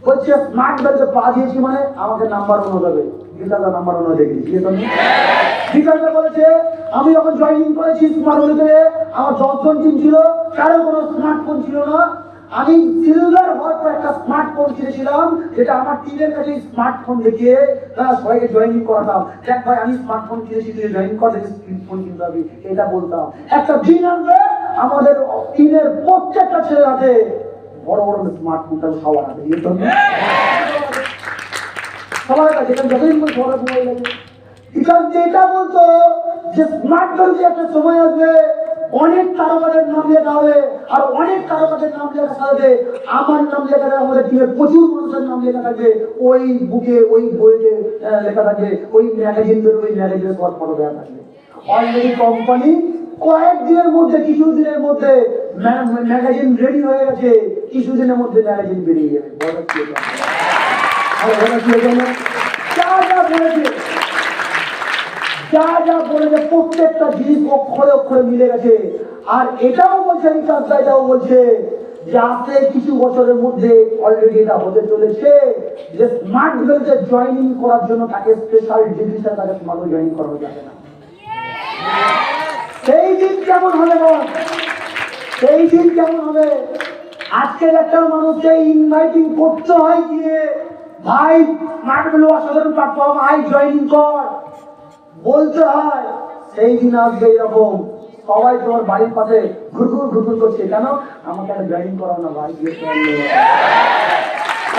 বলছে স্মার্ট ভ্যালুতে পা দিয়েছি মানে আমাকে নাম্বার 1 দেবে। বিকাশটা নাম্বার 1 দেখেছি। বিকাশটা বলেছে আমি যখন জয়েনিং করেছি স্মার্ট ভ্যালুতে, আমার 10 জন টিম ছিল, কারো কোনো স্মার্টফোন ছিল না। আমি সিলভার হওয়ার পর একটা স্মার্টফোন কিনেছিলাম, যেটা আমার টিমের কাছে স্মার্টফোন দেখিয়ে সবাইকে জয়েনিং করাতাম। দেখ ভাই আমি স্মার্টফোন কিনেছি, তুই জয়েনিং কর, ফোন কিনতে হবে, এটা বলতাম। একটা দিন আনবে আমাদের টিমের প্রত্যেকটা ছেলের হাতে বড় বড় স্মার্টফোনটা সবার হাতে, সবার কাছে যতদিন বড় মোবাইল লাগে। যেটা বলতো যে স্মার্ট ভ্যালু একটা সময় আসবে, অনেক তারকাদের নাম লেখা হবে, আর অনেক তারকাদের নাম লেখা থাকবে, আমার নাম লেখা থাকবে, আমাদের টিমের প্রচুর মানুষের নাম লেখা থাকবে, ওই বুকে ওই বইতে লেখা থাকবে, ওই ম্যাগাজিন বেরোবে, ওই ম্যাগাজিনের পর ফটো দেওয়া থাকবে। অলরেডি কোম্পানি কয়েকদিনের মধ্যে, কিছুদিনের মধ্যে ম্যাগাজিন রেডি হয়ে গেছে, কিছুদিনের মধ্যে ম্যাগাজিন বেরিয়ে যাবে। যা বলেছে প্রত্যেকটা জিনিস অক্ষরে অক্ষরে মিলে গেছে। আর এটাও বলছে এটাও বলছে যে আজকে কিছু বছরের মধ্যে অলরেডি এটা হতে চলেছে যে স্মার্ট ভ্যালুতে জয়েনিং করার জন্য তাকে স্পেশাল ডিভিশন তাকে স্মার্ট জয়েনিং করানো যাবে না। সেই দিন কেমন হবে বল? সেই দিন কেমন হবে? আজকের একটা মানুষকে ইনভাইটিং করতে হয় গিয়ে, ভাই স্মার্ট ভ্যালু অসাধারণ প্ল্যাটফর্ম, আই জয়েনিং কর বলতে হয়। সেই দিন আসবে এরকম সবাই তোমার বাড়ির পাশে ঘুরঘুর করছে, কেন? আমাকে একটা জয়েনিং করাও না ভাই।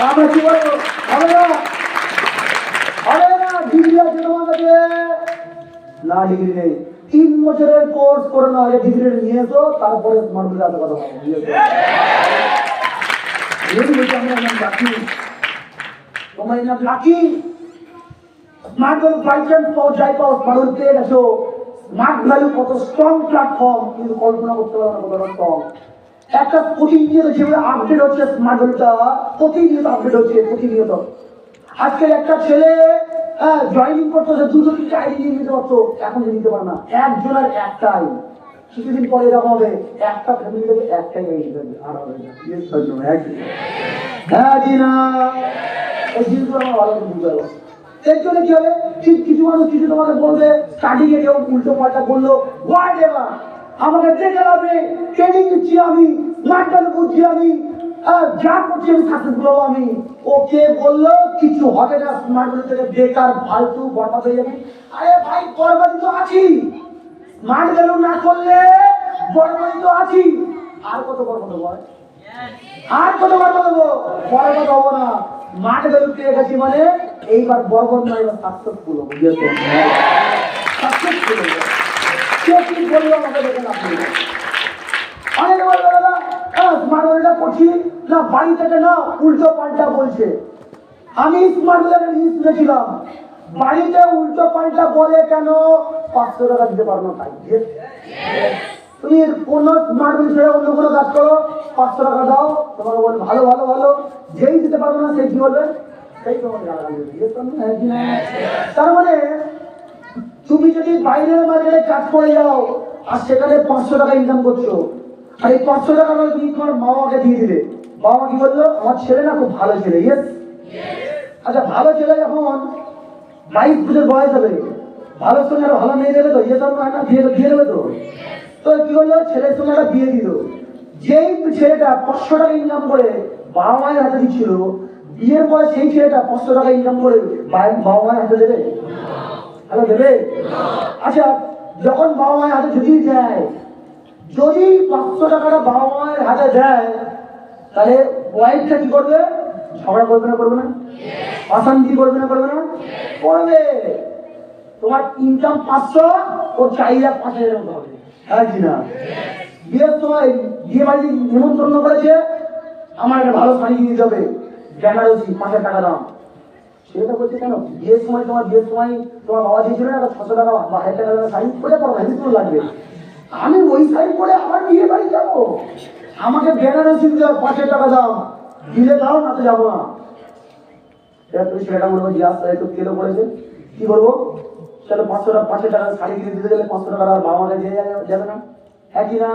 আমরা কি বলবো? হবে না, হবে না। ডিগ্রি আছে তোমার কাছে? না, ডিগ্রি নেই। 3 বছরের কোর্স করে না, আগে ডিগ্রি নিয়ে এসো, তারপরে মানুষের এত কথা বলবো। তোমার নাম লাকি। স্মার্ট ভ্যালু পাইছেন, যাই পাও স্মার্ট পেয়ে গেছো। স্মার্ট ভ্যালু কত স্ট্রং প্ল্যাটফর্ম, কিন্তু কল্পনা করতে পারো না কতটা স্ট্রং। একটা প্রতিনিয়ত যেভাবে আপডেট হচ্ছে স্মার্ট ভ্যালুটা, প্রতিনিয়ত আপডেট হচ্ছে, প্রতিনিয়ত। আজকে একটা ছেলে জয়েনিং করতে হচ্ছে 2-3টা আইডি নিয়ে নিতে পারতো, এখন নিতে পারে না। একজনের একটাই। কিছুদিন পরে এরকম হবে, একটা ফ্যামিলি থেকে একটাই আইডি থাকবে, আর হবে না। হ্যাঁ জি না, এই জিনিসগুলো আমার ভালো করে বুঝতে পারবো। এর জন্য কি হবে, কিছু মানুষ কিছু তোমাকে বলবে, স্টাডি এ কেউ উল্টো পাল্টা করলো, হোয়াট এভার, আমাকে দেখে লাভে, ট্রেনিং দিচ্ছি আমি, স্মার্ট ভ্যালু বুঝছি আমি, যা করছি আমি সাকসেসফুল হবো আমি। ওকে বললো কিছু হবে না, স্মার্ট ভ্যালু থেকে বেকার ফালতু বরবাদ হয়ে যাবে। আরে ভাই, বরবাদি তো আছি, স্মার্ট ভ্যালু না করলে বরবাদি তো আছি। আর কত বরবাদ হবো, আর কত বরবাদ হবো? বরবাদ হবো না। স্মার্ট ভ্যালু পেয়ে গেছি মানে এইবার বরবাদ নয়, এবার সাকসেসফুল হবো। সাকসেসফুল হবো। কে কি বললো আমাকে দেখে না, অনেকে বলবে দাদা স্মার্ট ভ্যালুটা করছি না, বাড়ি থেকে না উল্টো পাল্টা বলছে। আমি স্মার্ট ভ্যালুটা নিয়ে শুনেছিলাম, বাড়িতে উল্টো পাল্টা বলে কেন? 500 টাকা দিতে পারো না তাই। তুমি কোন স্মার্ট ভ্যালু ছেড়ে অন্য কোনো কাজ করো, 500 টাকা দাও, তোমাকে বলবে ভালো ভালো ভালো। যেই দিতে পারবো না সেই কি বলবে, সেই তোমাকে তার মানে তুমি যদি বাইরের মার্কেটে কাজ করে যাও আর সেখানে 500 টাকা ইনকাম করছো, আর এই 500 টাকা তুমি তোমার মা বাবাকে দিয়ে দিলে, বাবা কি বললো, আমার ছেলে না খুব ভালো ছেলে। ইয়েস, আচ্ছা ভালো ছেলে যখন 22 বছর বয়স হবে, ভালো সঙ্গে একটা ভালো মেয়ে দেবে তো, ইয়ে তো না, দিয়ে দেবে তো। তো কি করলো, ছেলের সঙ্গে একটা বিয়ে দিল। যেই ছেলেটা 500 টাকা ইনকাম করে বাবা মায়ের হাতে দিচ্ছিল, বিয়ের পরে সেই ছেলেটা 500 টাকা ইনকাম করে বাবা মায়ের হাতে দেবে? হ্যালো, দেবে? আচ্ছা, যখন বাবা মায়ের হাতে যদি দেয়, যদি 500 টাকাটা বাবা মায়ের হাতে দেয়, তাহলে ওয়াইফটা কি করবে? ঝগড়া করবে না, করবে না? অশান্তি করবে না, করবে না? করবে। তোমার ইনকাম 500, ওর চাহিদা 5000 মতো হবে। হ্যাঁ কি না? বিয়ের সময় বিয়ে বাড়ি নিমন্ত্রণ করেছে, আমার একটা ভালো শাড়ি কিনে দিতে হবে, বেনারসি 5000 টাকা দাম। সেটা বলছে কেন, বিয়ের সময় তোমার বাবা দিয়েছিল না 600 টাকা বা 1000 টাকা শাড়ি, ওটা পড়ো না, কিন্তু লাগবে। আমি ওই শাড়ি পরে আমার বিয়ে বাড়ি যাবো, আমাকে বেনারসি দিতে হবে 5000 টাকা দাম, দিলে দাও, না তো যাবো না। তুমি ছেলেটা বলবো যে আসতে একটু কেলো করেছে, কি করবো? চলো 500 টাকা শাড়ি কিনে দিতে গেলে 500 টাকা বাবা মাকে দিয়ে যাবে না? হ্যাঁ কি না?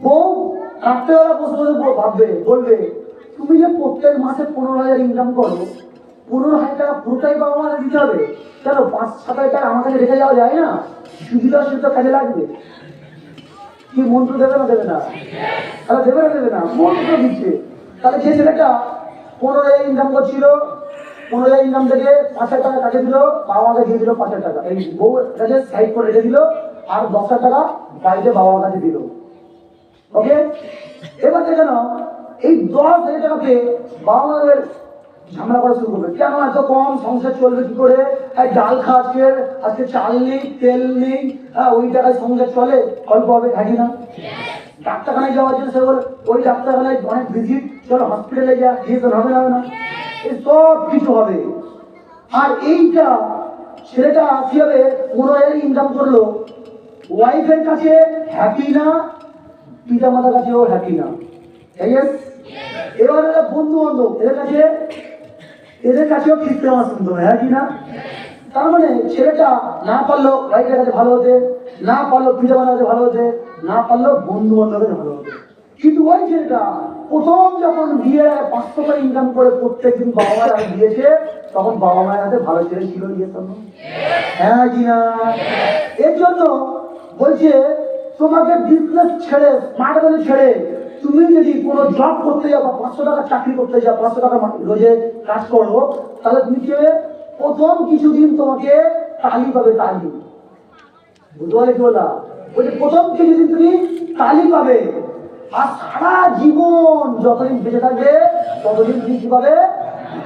বউ রাত্রেবেলা বসে বসে ভাববে, বলবে তুমি যে প্রত্যেক মাসে 15,000 ইনকাম করো, 15,000 টাকা পুরোটাই বাবা মাকে দিতে হবে, কেন 5-7,000 টাকা আমার কাছে রেখে যাওয়া যায় না? সুবিধা সুবিধা কাজে লাগবে। কি মন্ত্র দেবে না, দেবে না? তাহলে দেবে না, দেবে না? মন্ত্র দিচ্ছে। তাহলে যে ছেলেটা 15,000 ইনকাম করছিল, 15,000 ইনকাম থেকে 5,000 টাকা কাছে দিল, বাবা মাকে দিয়ে দিল 5,000 টাকা, এই বউ কাছে সাইড করে রেখে দিল, আর 10,000 টাকা বাড়িতে বাবা মার কাছে দিল। ওকে, এবার দেখে নাও, এই 10,000 টাকাতে বাবা মায়ের ঝামেলা করা শুরু করবে, কেন এত কম, সংসার চলবে কি করে? ডাল খাচ্ছে, আজকে চাল নেই, তেল নেই, ওই টাকায় সংসার চলে, অল্প হবে। হ্যাঁ না? ডাক্তারখানায় যাওয়ার জন্য সে বলে ওই ডাক্তারখানায় অনেক ভিজিট, চলো হসপিটালে যা, গিয়ে তো হবে না, এই সব কিছু হবে। আর এইটা ছেলেটা কি হবে, 15,000 ইনকাম করলো, ওয়াইফের কাছে হ্যাপি না, পিতা মাতার কাছেও হ্যাপি না। এবার বন্ধু বান্ধব এদের কাছেও ফিরতে আমার শুনতে হবে। হ্যাঁ কি না? তার মানে ছেলেটা না পারলো ওয়াইফের কাছে ভালো হতে, না পারলো পিতা মাতার কাছে ভালো হতে, না পারলো বন্ধু বান্ধবের ভালো হতে। কিন্তু ওই ছেলেটা প্রথম যখন বিয়ে 500 টাকা ইনকাম করে প্রত্যেকদিন বাবা মায়ের হাতে দিয়েছে, তখন বাবা মায়ের হাতে ভালো ছেলে ছিল বিয়ের জন্য। হ্যাঁ কি না? এর জন্য বলছে তোমাকে বিজনেস ছেড়ে, স্মার্ট ভ্যালু ছেড়ে তুমি যদি কোনো জব করতে যাও বা 500 টাকা চাকরি করতে যাও, 500 টাকা রোজে কাজ করো, তাহলে তুমি কি হবে, প্রথম কিছুদিন তোমাকে টালি পাবে, টালি। বুঝতে পারলে কি বলা? ওই প্রথম কিছুদিন তুমি তালি পাবে, আর সারা জীবন যতদিন বেঁচে থাকবে ততদিন তুমি কি পাবে?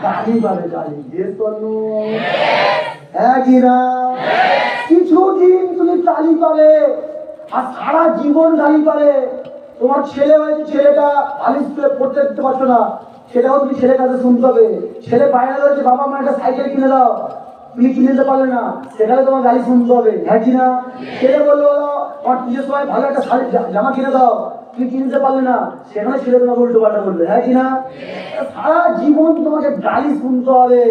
গালি পাবে, গালি। হ্যাঁ কি না? কিছুদিন তুমি তালি পাবে আর সারা জীবন গালি পাবে। তোমার ছেলে হয়েছে, ছেলেটা ভালো স্কুলে পড়তে দিতে পারছো না, সেটাও তুমি ছেলের কাছে শুনতে হবে। ছেলে বাইরে রয়েছে, বাবা মা একটা সাইকেল কিনে দাও, তুমি কিনে দিতে পারলে না, সেখানে তোমার গালি শুনতে হবে। হ্যাঁ কি না? ছেলে বললো আমার পুজোর সময় ভালো একটা শাড়ি জামা কিনে দাও, তুমি কিনতে পারলে না, সেখানে ছেলে তোমাকে উল্টো পাল্টা বলবে। হ্যাঁ কি না? সারা জীবন তোমাকে গালি শুনতে হবে।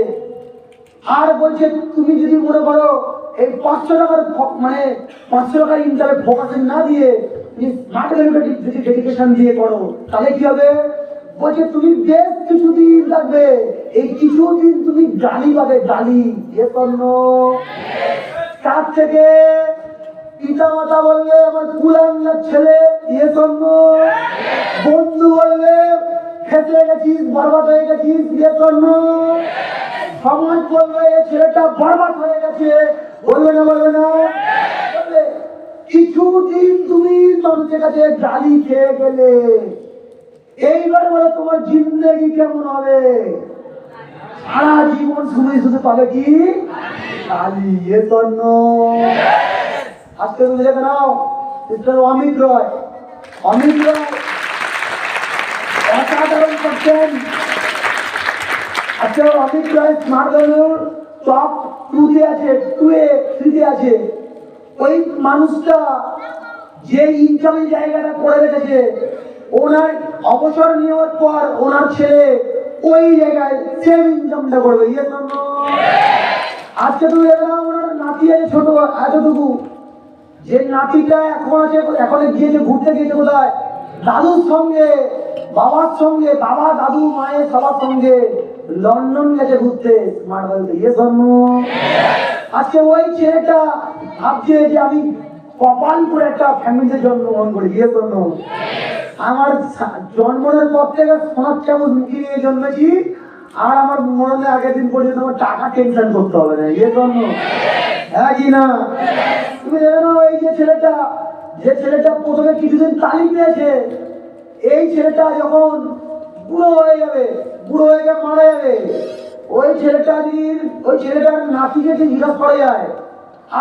আর বলছে তুমি যদি মনে করো এই 500 টাকার মানে 500 টাকার ইনকামে ফোকাস না দিয়ে তুমি স্মার্ট যদি ডেডিকেশন দিয়ে করো, তাহলে কি হবে? বলছে তুমি বেশ কিছুদিন থাকবে, এই কিছুদিন তুমি গালি পাবে, গালি। তার থেকে পিতা মাতা বলবে আমার কুলাঙ্গার ছেলে, বন্ধু বলবে ফেসে গেছিস, বরবাদ হয়ে গেছিস, সমাজ বলবে এই ছেলেটা বরবাদ হয়ে গেছে, বলবে না? বলবে না? বলবে। কিছুদিন তুমি মানুষের কাছে গালি খেয়ে গেলে, এইবার বলে তোমার জিন্দগি কেমন হবে? সারা জীবন শুনে শুধু পাবে কি গালি। আজকে তুমি দেখে নাও মিস্টার অমিত রয়, অমিত রয় অসাধারণ করছেন। আজকে অমিত রয় স্মার্ট ভ্যালুর টপ 2-তে আছে, 2-3-তে আছে। ওই মানুষটা যে ইনকামের জায়গাটা করে রেখেছে, ওনার অবসর নেওয়ার পর ওনার ছেলে ওই জায়গায় সেম ইনকামটা করবে। আজকে তুমি দেখলাম ওনার নাতি আছে ছোট এতটুকু, যে নাতিটা এখন আছে, এখন গিয়েছে ঘুরতে, গিয়েছে কোথায়? দাদুর সঙ্গে, বাবার সঙ্গে, বাবা দাদু মায়ের সবার সঙ্গে লন্ডন গেছে ঘুরতে। আজকে ওই ছেলেটা ভাবছে যে আমি কপাল করে একটা ফ্যামিলিতে জন্মগ্রহণ করি। আমার জন্মের পর থেকে সোনার চামচ মুখে নিয়ে জন্মেছি, আর আমার মনে আগের দিন পর্যন্ত আমার টাকা টেনশন করতে হবে না। হ্যাঁ কি না? তুমি দেখে নাও এই যে ছেলেটা প্রথমে কিছুদিন তালিম পেয়েছে, এই ছেলেটা যখন বুড়ো হয়ে যাবে, বুড়ো হয়ে গিয়ে মারা যাবে, ওই ছেলেটার নাতিকে যে জিজ্ঞাসা করা যায়,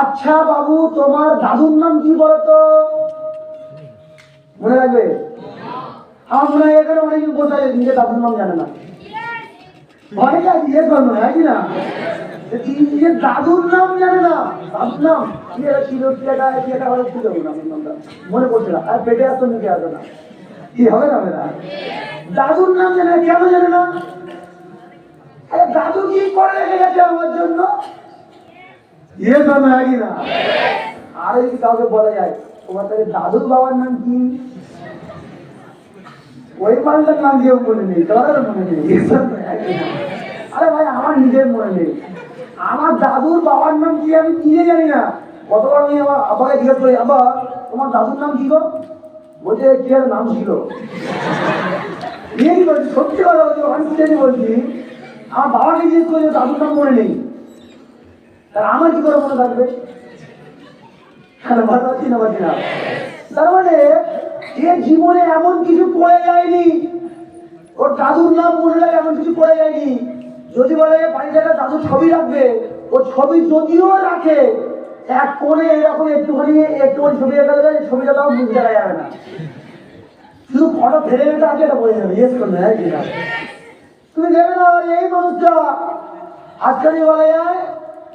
আচ্ছা বাবু তোমার দাদুর নাম কি বলতো? মনে রাখবে? আমার মনে হয় এখানে অনেকে বসে আছে নিজের দাদুর নাম জানে না, অনেকে জিজ্ঞেস করবো। হ্যাঁ কি না? নিজের দাদুর নাম জানে না। দাদুর নাম কি ছিল, মনে পড়ছে না, আর পেটে আসতো মুখে আসতো না, কি হবে না? দাদুর নাম জানে না। কেন জানে না? দাদু কি করে রেখে গেছে আমার জন্য? হ্যাঁ কি না? আর যদি কাউকে বলা যায় তোমার তাহলে দাদুর বাবার নাম কি, ওই মানুষের নাম কেউ মনে নেই, তোর মনে নেই। আরে ভাই আমার নিজের মনে নেই, আমার দাদুর বাবার নাম কি আমি নিজে জানি না। কতবার আমি আমার আব্বাকে জিজ্ঞেস করি, আব্বা তোমার দাদুর নাম কি গো? বলছে কি আর নাম ছিল। সত্যি কথা বলছি, আমি বলছি আমার বাবাকে জিজ্ঞেস করি দাদুর নাম মনে নেই, তার আমার কি করে মনে থাকবে? তার মানে যে জীবনে এমন কিছু করে যায়নি, ওর দাদুর নাম মনে লাগে এমন কিছু করে যায়নি। যদি বলে বাড়িতে একটা দাদুর ছবি রাখবে, ও ছবি যদিও রাখে এক কোণে এরকম একটুখানি ছবি রাখা যাবে, ছবিটা তাও বুঝতে দেখা যাবে না, শুধু ফটো ফেলে রেখে আছে এটা বোঝা যাবে। ইয়েস করবে। হ্যাঁ কিনা? তুমি দেখবে না এই মানুষটা আজকালই বলা যায়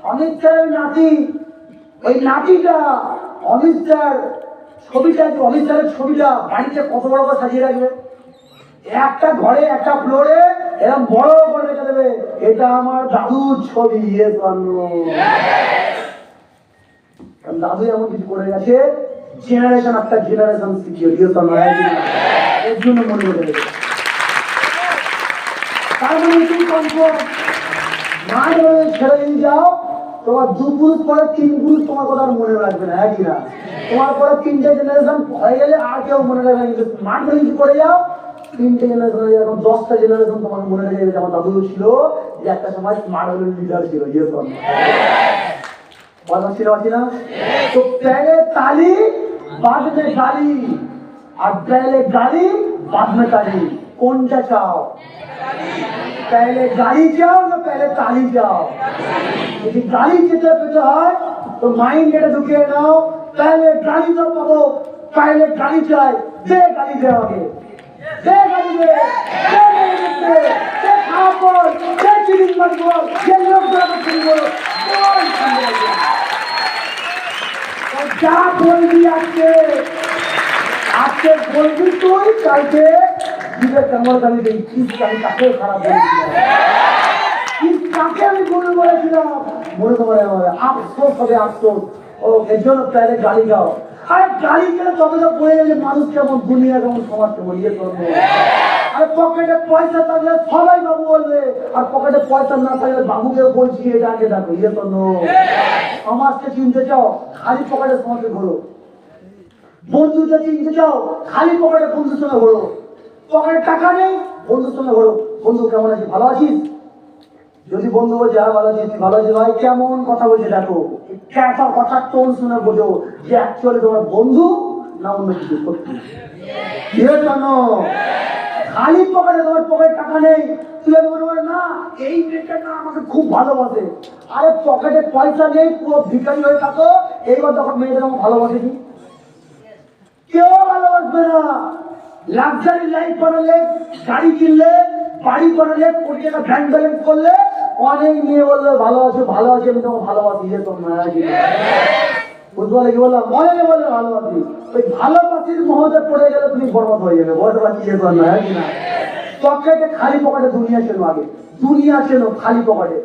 অমিত স্যারের নাতি, ওই নাতিটা অমিত স্যার অমিত স্যারের ছবিটা বাড়িতে কত বড় করে সাজিয়ে রাখবে, একটা ঘরে একটা ফ্লোরে এরকম বড় করে রেখে দেবে, এটা আমার দাদুর ছবি। দাদু এমন কিছু করে গেছে, জেনারেশন আফটার জেনারেশন শিখিয়ে এর জন্য মনে করে দেবে। তার মানে তুমি কনফার্ম মাঠ ছেড়ে দিয়ে যাও, তোমার 2 পুরুষ পরে 3 পুরুষ তোমার কথা আর মনে রাখবে না। হ্যাঁ কিনা? তোমার পরে 3টে জেনারেশন হয়ে গেলে আর কেউ মনে রাখবে না। মাঠ যদি করে যাও 3টে জেনারেশন, এখন 10টা জেনারেশন তোমাকে মনে রেখে যাবে। আমার দাদু ছিল যে একটা সময় স্মার্ট ভ্যালুর লিডার ছিল। কথা ছিল না? তো প্যারে তালি बाद में गाली और पहले गाली बाद में ताली কোনটা চাও पहले गाली চাও না पहले ताली চাও যদি গালি যেতে পেতে হয় তো মাইন্ড এটা ঢুকিয়ে নাও पहले गाली তো পাবো पहले गाली চাই দে গালি দে আগে দে গালি দে দে খাবল দে চিনিং মারবো দে লোকরা চিনবো বল যা বলবি আজকে বলবি তুই কালকে দিবে কেমন গালি দেই ঠিক আমি তাকে খারাপ বলেছিলাম ঠিক তাকে আমি ভুল বলেছিলাম মনে তো মনে হয় আফসোস হবে আফসোস ও এর জন্য প্রায় গালি দাও আরে গালি গেলে তবে তো বলে যাবে মানুষ কেমন দুনিয়া কেমন সমাজ কেমন ইয়ে করবে আর পকেটে পয়সা থাকলে সবাই বাবু বলবে আর পকেটে পয়সা না থাকলে বাবুকে বলছি এটা আগে দেখো ইয়ে তো সমাজকে চিনতে চাও খালি পকেটে সমাজকে ঘোরো বন্ধুকে চিনতে চাও খালি পকেটে বন্ধুর সঙ্গে ঘোরো পকেটে টাকা নেই বন্ধুর সঙ্গে ঘোরো বন্ধু কেমন আছিস ভালো আছিস যদি বন্ধু বলছে হ্যাঁ ভালো আছিস ভালো আছিস ভাই কেমন কথা বলছে দেখো একটা কথার টোন শুনে বোঝো যে অ্যাকচুয়ালি তোমার বন্ধু না অন্য কিছু সত্যি খালি পকেটে তোমার পকেটে টাকা নেই তুই বলবো না এই মেয়েটা না আমাকে খুব ভালোবাসে আরে পকেটে পয়সা নেই পুরো ভিখারি হয়ে থাকো এইবার তখন মেয়েদের আমাকে ভালোবাসে কি কেউ ভালোবাসবে না লাক্সারি লাইফ বানালে গাড়ি কিনলে বাড়ি বানালে কোটি টাকা ব্যাংক ব্যালেন্স করলে অনেক মেয়ে বললে ভালো আছে আমি তোমাকে ভালোবাসি যে তোমার বুঝতে পারলে কি বললাম অনেকে বললে ভালোবাসি ওই ভালোবাসির মহতে পড়ে গেলে তুমি বরবাদ হয়ে যাবে বলতে পারছি যে তোমার নয় কিনা পকেটে খালি পকেটে দুনিয়া চেনো আগে দুনিয়া চেনো খালি পকেটে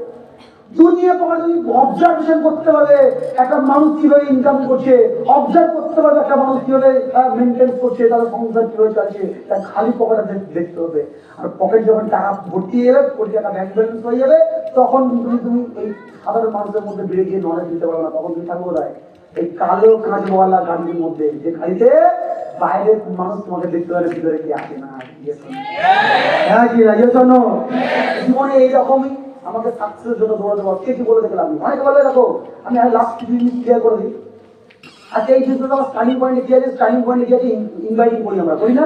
দুনিয়া পকেটে তুমি অবজারভেশন করতে পারবে একটা মানুষ কিভাবে ইনকাম করছে অবজার্ভ করতে পারবে একটা মানুষ কিভাবে মেনটেন করছে তাদের সংসার কিভাবে চলছে তার খালি পকেটে দেখতে হবে আর পকেট যখন টাকা ভর্তি হয়ে যাবে কোটি টাকা ব্যাংক ব্যালেন্স হয়ে যাবে তখন তুমি এই সাধারণ মানুষের মধ্যে বেড়ে গিয়ে নলেজ দিতে পারবে না তখন তুমি থাকবো কোথায় এই কালো কাঁচওয়ালা গাড়ির মধ্যে যে গাড়িতে বাইরের মানুষ তোমাকে দেখতে পারে ভিতরে কি আসে না হ্যাঁ কি না জীবনে এইরকমই আমাকে সাকসেসের জন্য দৌড়াতে পারবো কে কি বলে দেখলাম অনেকে বলে দেখো আমি লাস্ট কিছু জিনিস ক্লিয়ার করে দিই আচ্ছা এই জিনিসটা আমার স্টার্টিং পয়েন্টে কি আছে স্টার্টিং পয়েন্টে কি আছে ইনভাইটিং করি আমরা করি না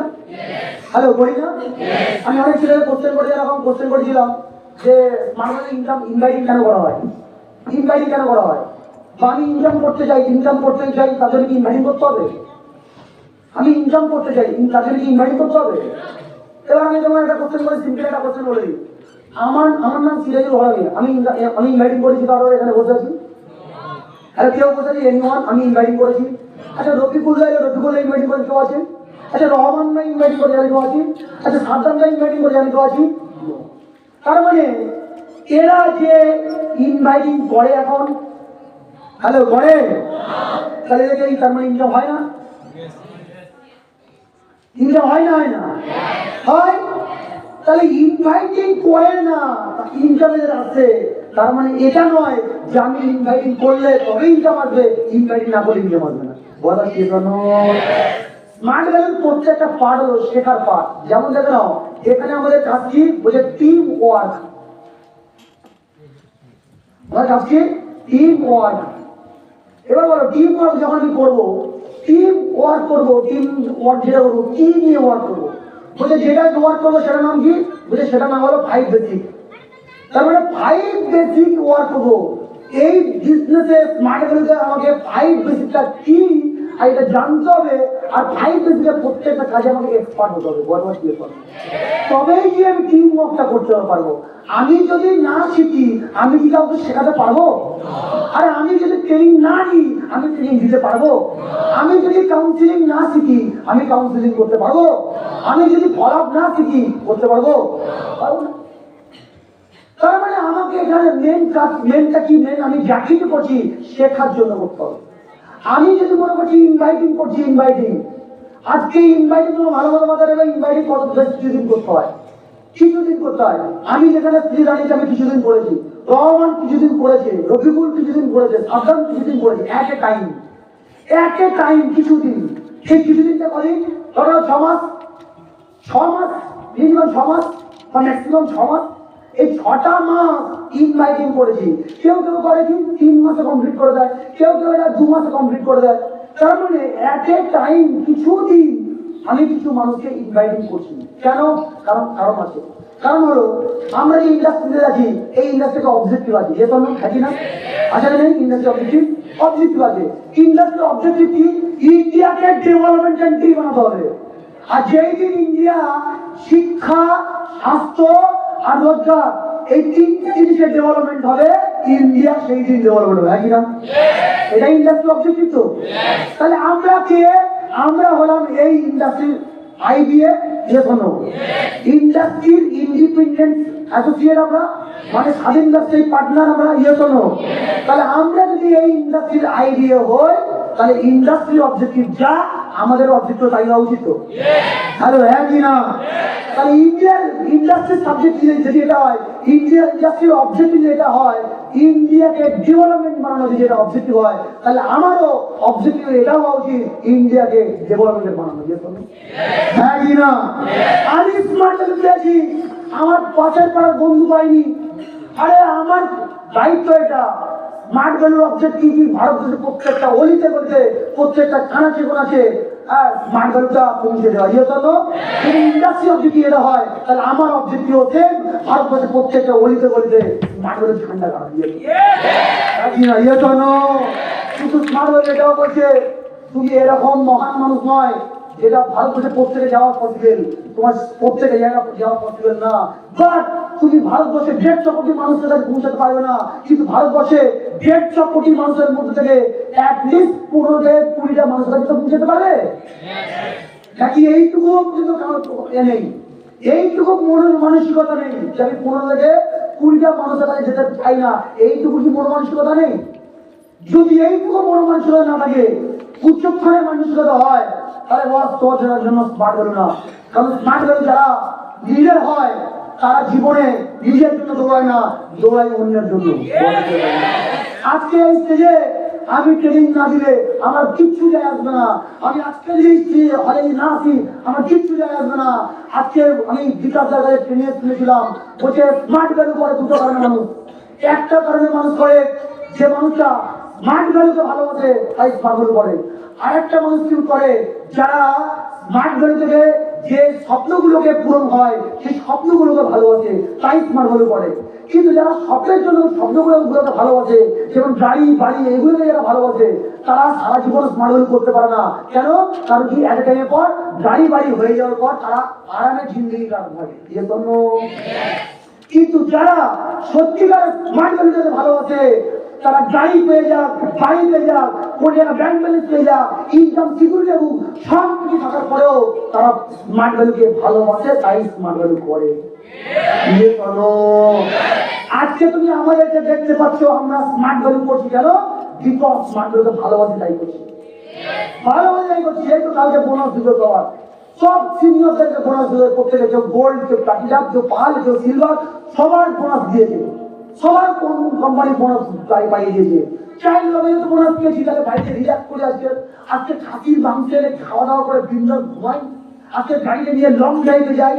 হ্যালো করি না আমি অনেক ছেলেকে কোশ্চেন করে এরকম কোশ্চেন করেছিলাম যে মানুষের ইনকাম ইনভাইটিং কেন করা হয় ইনভাইটিং কেন করা হয় আমি ইনকাম করতে চাই তার জন্য কি ইনভাইটিং করতে হবে আমি ইনকাম করতে চাই তার জন্য কি ইনভাইটিং করতে হবে এবার আমি তোমার একটা কোশ্চেন করে সিম্পল একটা কোশ্চেন বলে দিই আমার নাম সিরাজুল হক আমি ইনভাইটিং করেছি কারো এখানে বসে আছি আরে কেউ বসে আছি এনিওয়ান আমি ইনভাইটিং করেছি আচ্ছা রফিকুল্লাহ ইনভাইটিং করে কেউ আছে আচ্ছা রহমান ভাই ইনভাইটিং করে জানি কেউ আছি আচ্ছা সাদ্দাম ভাই ইনভাইটিং করে জানি কেউ আছি তার মানে এরা যে ইনভাইটিং করে এখন হ্যালো করে তাহলে তার মানে ইনকাম হয় না ইনকাম হয় না হয় তাহলে ইনভাইটিং করে না ইনকামের আছে তার মানে এটা নয় যে আমি ইনভাইটিং করলে তবে ইনকাম আসবে ইনভাইটিং না করলে ইনকাম আসবে না বলা শেখানো স্মার্ট ভ্যালুর প্রত্যেকটা পার্ট হলো শেখার পার্ট যেমন দেখে নাও এখানে আমাদের কাজ কি বলছে টিম ওয়ার্ক আমার কাজ কি টিম ওয়ার্ক এবার বলো টিম ওয়ার্ক যখন আমি করবো টিম ওয়ার্ক যেটা করবো কি নিয়ে ওয়ার্ক করবো বলছে যেটা ওয়ার্ক করবো সেটার নাম কি বলছে সেটার নাম হলো 5 বেসিক তার মানে 5 বেসিক ওয়ার্ক করবো এই বিজনেসে স্মার্ট ভ্যালুতে আমাকে 5 বেসিকটা কি আর এটা জানতে হবে আর 5 বেসিকের প্রত্যেকটা কাজে আমাকে এক্সপার্ট হতে হবে বড় দিয়ে করবো তবেই গিয়ে আমি টিম ওয়ার্কটা করতে পারবো আমি যদি না শিখি আমি কি কাউকে শেখাতে পারবো আর আমি যদি ট্রেনিং না নিই আমি ট্রেনিং দিতে পারবো আমি যদি কাউন্সিলিং না শিখি আমি কাউন্সিলিং করতে পারবো আমি যদি ফলো আপ না শিখি করতে পারবো না তার মানে আমাকে এখানে মেনটা কি আমি যা কিছু করছি শেখার জন্য করতে হবে আমি যদি মনে করছি ইনভাইটিং আজকে ইনভাইটিং তোমার ভালো মাথা রেখে ইনভাইটিং কত কিছুদিন করতে হয় আমি যেখানে শ্রীরানীতে আমি কিছুদিন করেছি রহমান কিছুদিন করেছে রফিকুল কিছুদিন করেছে সাদ্দাম কিছুদিন করেছে এট এ টাইম কিছুদিন সেই কিছুদিনটা করি ধরো 6 মাস মিনিমাম 6 মাস বা ম্যাক্সিমাম 6 মাস এই 6টা মাস ইনভাইটিং করেছি কেউ করে কি 3 মাসে কমপ্লিট করে দেয় কেউ এটা 2 মাসে কমপ্লিট করে দেয় তার মানে এট এ টাইম কিছু দিন আমি কিছু মানুষকে ইনভাইটিং করছি। কেন? কারণ আছে। কারণ হলো আমরা যে ইন্ডাস্ট্রিতে আছি, এই ইন্ডাস্ট্রিতে অবজেক্টিভ আছে, যে তোমরা থাকি না আসলে নেই ইন্ডাস্ট্রি অবজেক্টিভ আছে। ইন্ডাস্ট্রি অবজেক্টিভ কি? ইন্ডিয়াকে ডেভেলপমেন্ট কান্ট্রি বানাতে হবে। আর যেই দিন ইন্ডিয়া শিক্ষা, স্বাস্থ্য আর রোজগার এই তিনটে জিনিসের ডেভেলপমেন্ট হবে, ইন্ডিয়া সেই দিন ডেভেলপমেন্ট হবে। হ্যাঁ কিনা? এটা ইন্ডাস্ট্রি অবজেক্টিভ তো। তাহলে আমরা কে? আমরা হলাম এই ইন্ডাস্ট্রির আইবিএ, যে কোনো ইন্ডাস্ট্রির ইন্ডিপেন্ডেন্ট অ্যাসোসিয়েট আমরা, মানে স্বাধীন ব্যবসায়ী পার্টনার আমরা, কোনো। তাহলে আমরা যদি এই ইন্ডাস্ট্রির আইবিএ হই, তাহলে ইন্ডাস্ট্রির অবজেক্টিভ যা, আমাদের অবজেক্টিভ তাই হওয়া উচিত। হ্যালো, হ্যাঁ কি না? তাহলে ইন্ডিয়ার ইন্ডাস্ট্রির সাবজেক্ট যদি এটা হয়, ইন্ডিয়ার ইন্ডাস্ট্রির অবজেক্টিভ যেটা হয়, ইন্ডিয়াকে ডেভেলপমেন্ট বানানো যদি এটা অবজেক্টিভ হয়, তাহলে আমারও অবজেক্টিভ এটা হওয়া উচিত, ইন্ডিয়াকে ডেভেলপমেন্ট বানানো। হ্যাঁ কি না? আমি স্মার্ট পেয়েছি, আমার পাশের পাড়ার বন্ধু পাইনি। আরে আমার দায়িত্ব এটা। স্মার্ট ভ্যালুর অবজেক্ট কি কি? ভারতবর্ষের প্রত্যেকটা অলিতে গলিতে, প্রত্যেকটা থানাচে কোনাচে স্মার্ট ভ্যালুটা পৌঁছে দেওয়া। জন্য যদি ইন্ডাস্ট্রি অবজেক্টিভ এটা হয়, তাহলে আমার অবজেক্টিভ হচ্ছে ভারতবর্ষের প্রত্যেকটা অলিতে গলিতে স্মার্ট ভ্যালু ঠান্ডা করা। জন্য শুধু স্মার্ট ভ্যালু এটাও বলছে তুমি এরকম মহান মানুষ নয় যেটা ভারতবর্ষে প্রত্যেকে যাওয়া পসিবল, তোমার প্রত্যেকে জায়গা যাওয়া পসিবল না। বাট তুমি ভারতবর্ষে 150 কোটি মানুষের কাছে পৌঁছাতে পারবে না, কিন্তু ভারতবর্ষে 150 কোটি মানুষের মধ্যে থেকে অ্যাটলিস্ট 15-20টা মানুষের কাছে পৌঁছাতে পারবে নাকি? এইটুকু কিন্তু নেই, এইটুকু মানসিকতা নেই যে আমি 15-20টা মানুষের কাছে যেতে চাই না। এইটুকু কি মন মানসিকতা নেই? যদি এইটুকু মন মানসিকতা না থাকে, উচ্চক্ষণের মানসিকতা হয়, তাহলে তোমার জন্য স্মার্ট ভ্যালু না। কারণ স্মার্ট ভ্যালু যারা লিডার হয়, তারা জীবনে নিজের জন্য দৌড়ায় না, দৌড়ায় অন্যের জন্য। আজকে এই স্টেজে আমি ট্রেনিং না দিলে আমার কিচ্ছু যায় আসবে না। আমি আজকে যদি হলে না আসি, আমার কিচ্ছু যায় আসবে না। আজকে আমি বিকাশ জায়গায় ট্রেনিং শুনেছিলাম, বলছে স্মার্ট ভ্যালু করে দুটো কারণে মানুষ। একটা কারণে মানুষ করে, যে মানুষটা স্মার্ট ভ্যালুকে ভালোবাসে তাই স্মার্ট ভ্যালু করে। আর একটা মানুষ কি করে, যারা স্মার্ট ভ্যালু থেকে যে স্বপ্নগুলোকে পূরণ হয়, সেই স্বপ্নগুলোকে ভালোবাসে তাই স্মার্ট ভ্যালু করে। কিন্তু যারা স্বপ্নের জন্য স্বপ্নগুলোকে ভালোবাসে, যেমন গাড়ি বাড়ি এগুলোকে যারা ভালোবাসে, তারা সারা জীবন স্মার্ট ভ্যালু করতে পারে না। কেন? কারণ কি, এক টাইমের পর গাড়ি বাড়ি হয়ে যাওয়ার পর তারা আরামে জিন্দগি কাটাতে থাকে। এর জন্য কিন্তু যারা সত্যিকার স্মার্ট ভ্যালুটাকে ভালোবাসে, তারা গাড়ি পেয়ে যাক, বাড়ি পেয়ে যাক, কোন জায়গায় ব্যাংক ব্যালেন্স পেয়ে যাক, ইনকাম সিকিউরিটি এবং সব কিছু থাকার পরেও তারা স্মার্ট ভ্যালুকে ভালোবাসে, তাই স্মার্ট ভ্যালু করে। আজকে তুমি আমাদেরকে দেখতে পাচ্ছ আমরা স্মার্ট ভ্যালু করছি, কেন? বিকজ স্মার্ট ভ্যালুকে ভালোবাসে তাই করছি, ভালোবাসে তাই করছি। এই তো কালকে বোনাস দিল সবার, সব সিনিয়রদেরকে বোনাস দিল, প্রত্যেকে কেউ গোল্ড, কেউ প্লাটিনাম, কেউ পাল, কেউ সিলভার, সবার বোনাস দিয়েছে। সবার কোন কোম্পানি বোনাস পাইয়ে দিয়েছে। চাইল্ড লাভে তো বোনাস পেয়েছি, তাহলে বাড়িতে রিল্যাক্স করে আজকে খাসির মাংসের খাওয়া দাওয়া করে বিন্দাস ঘুমাই, আজকে গাড়িতে নিয়ে লং ড্রাইভে যাই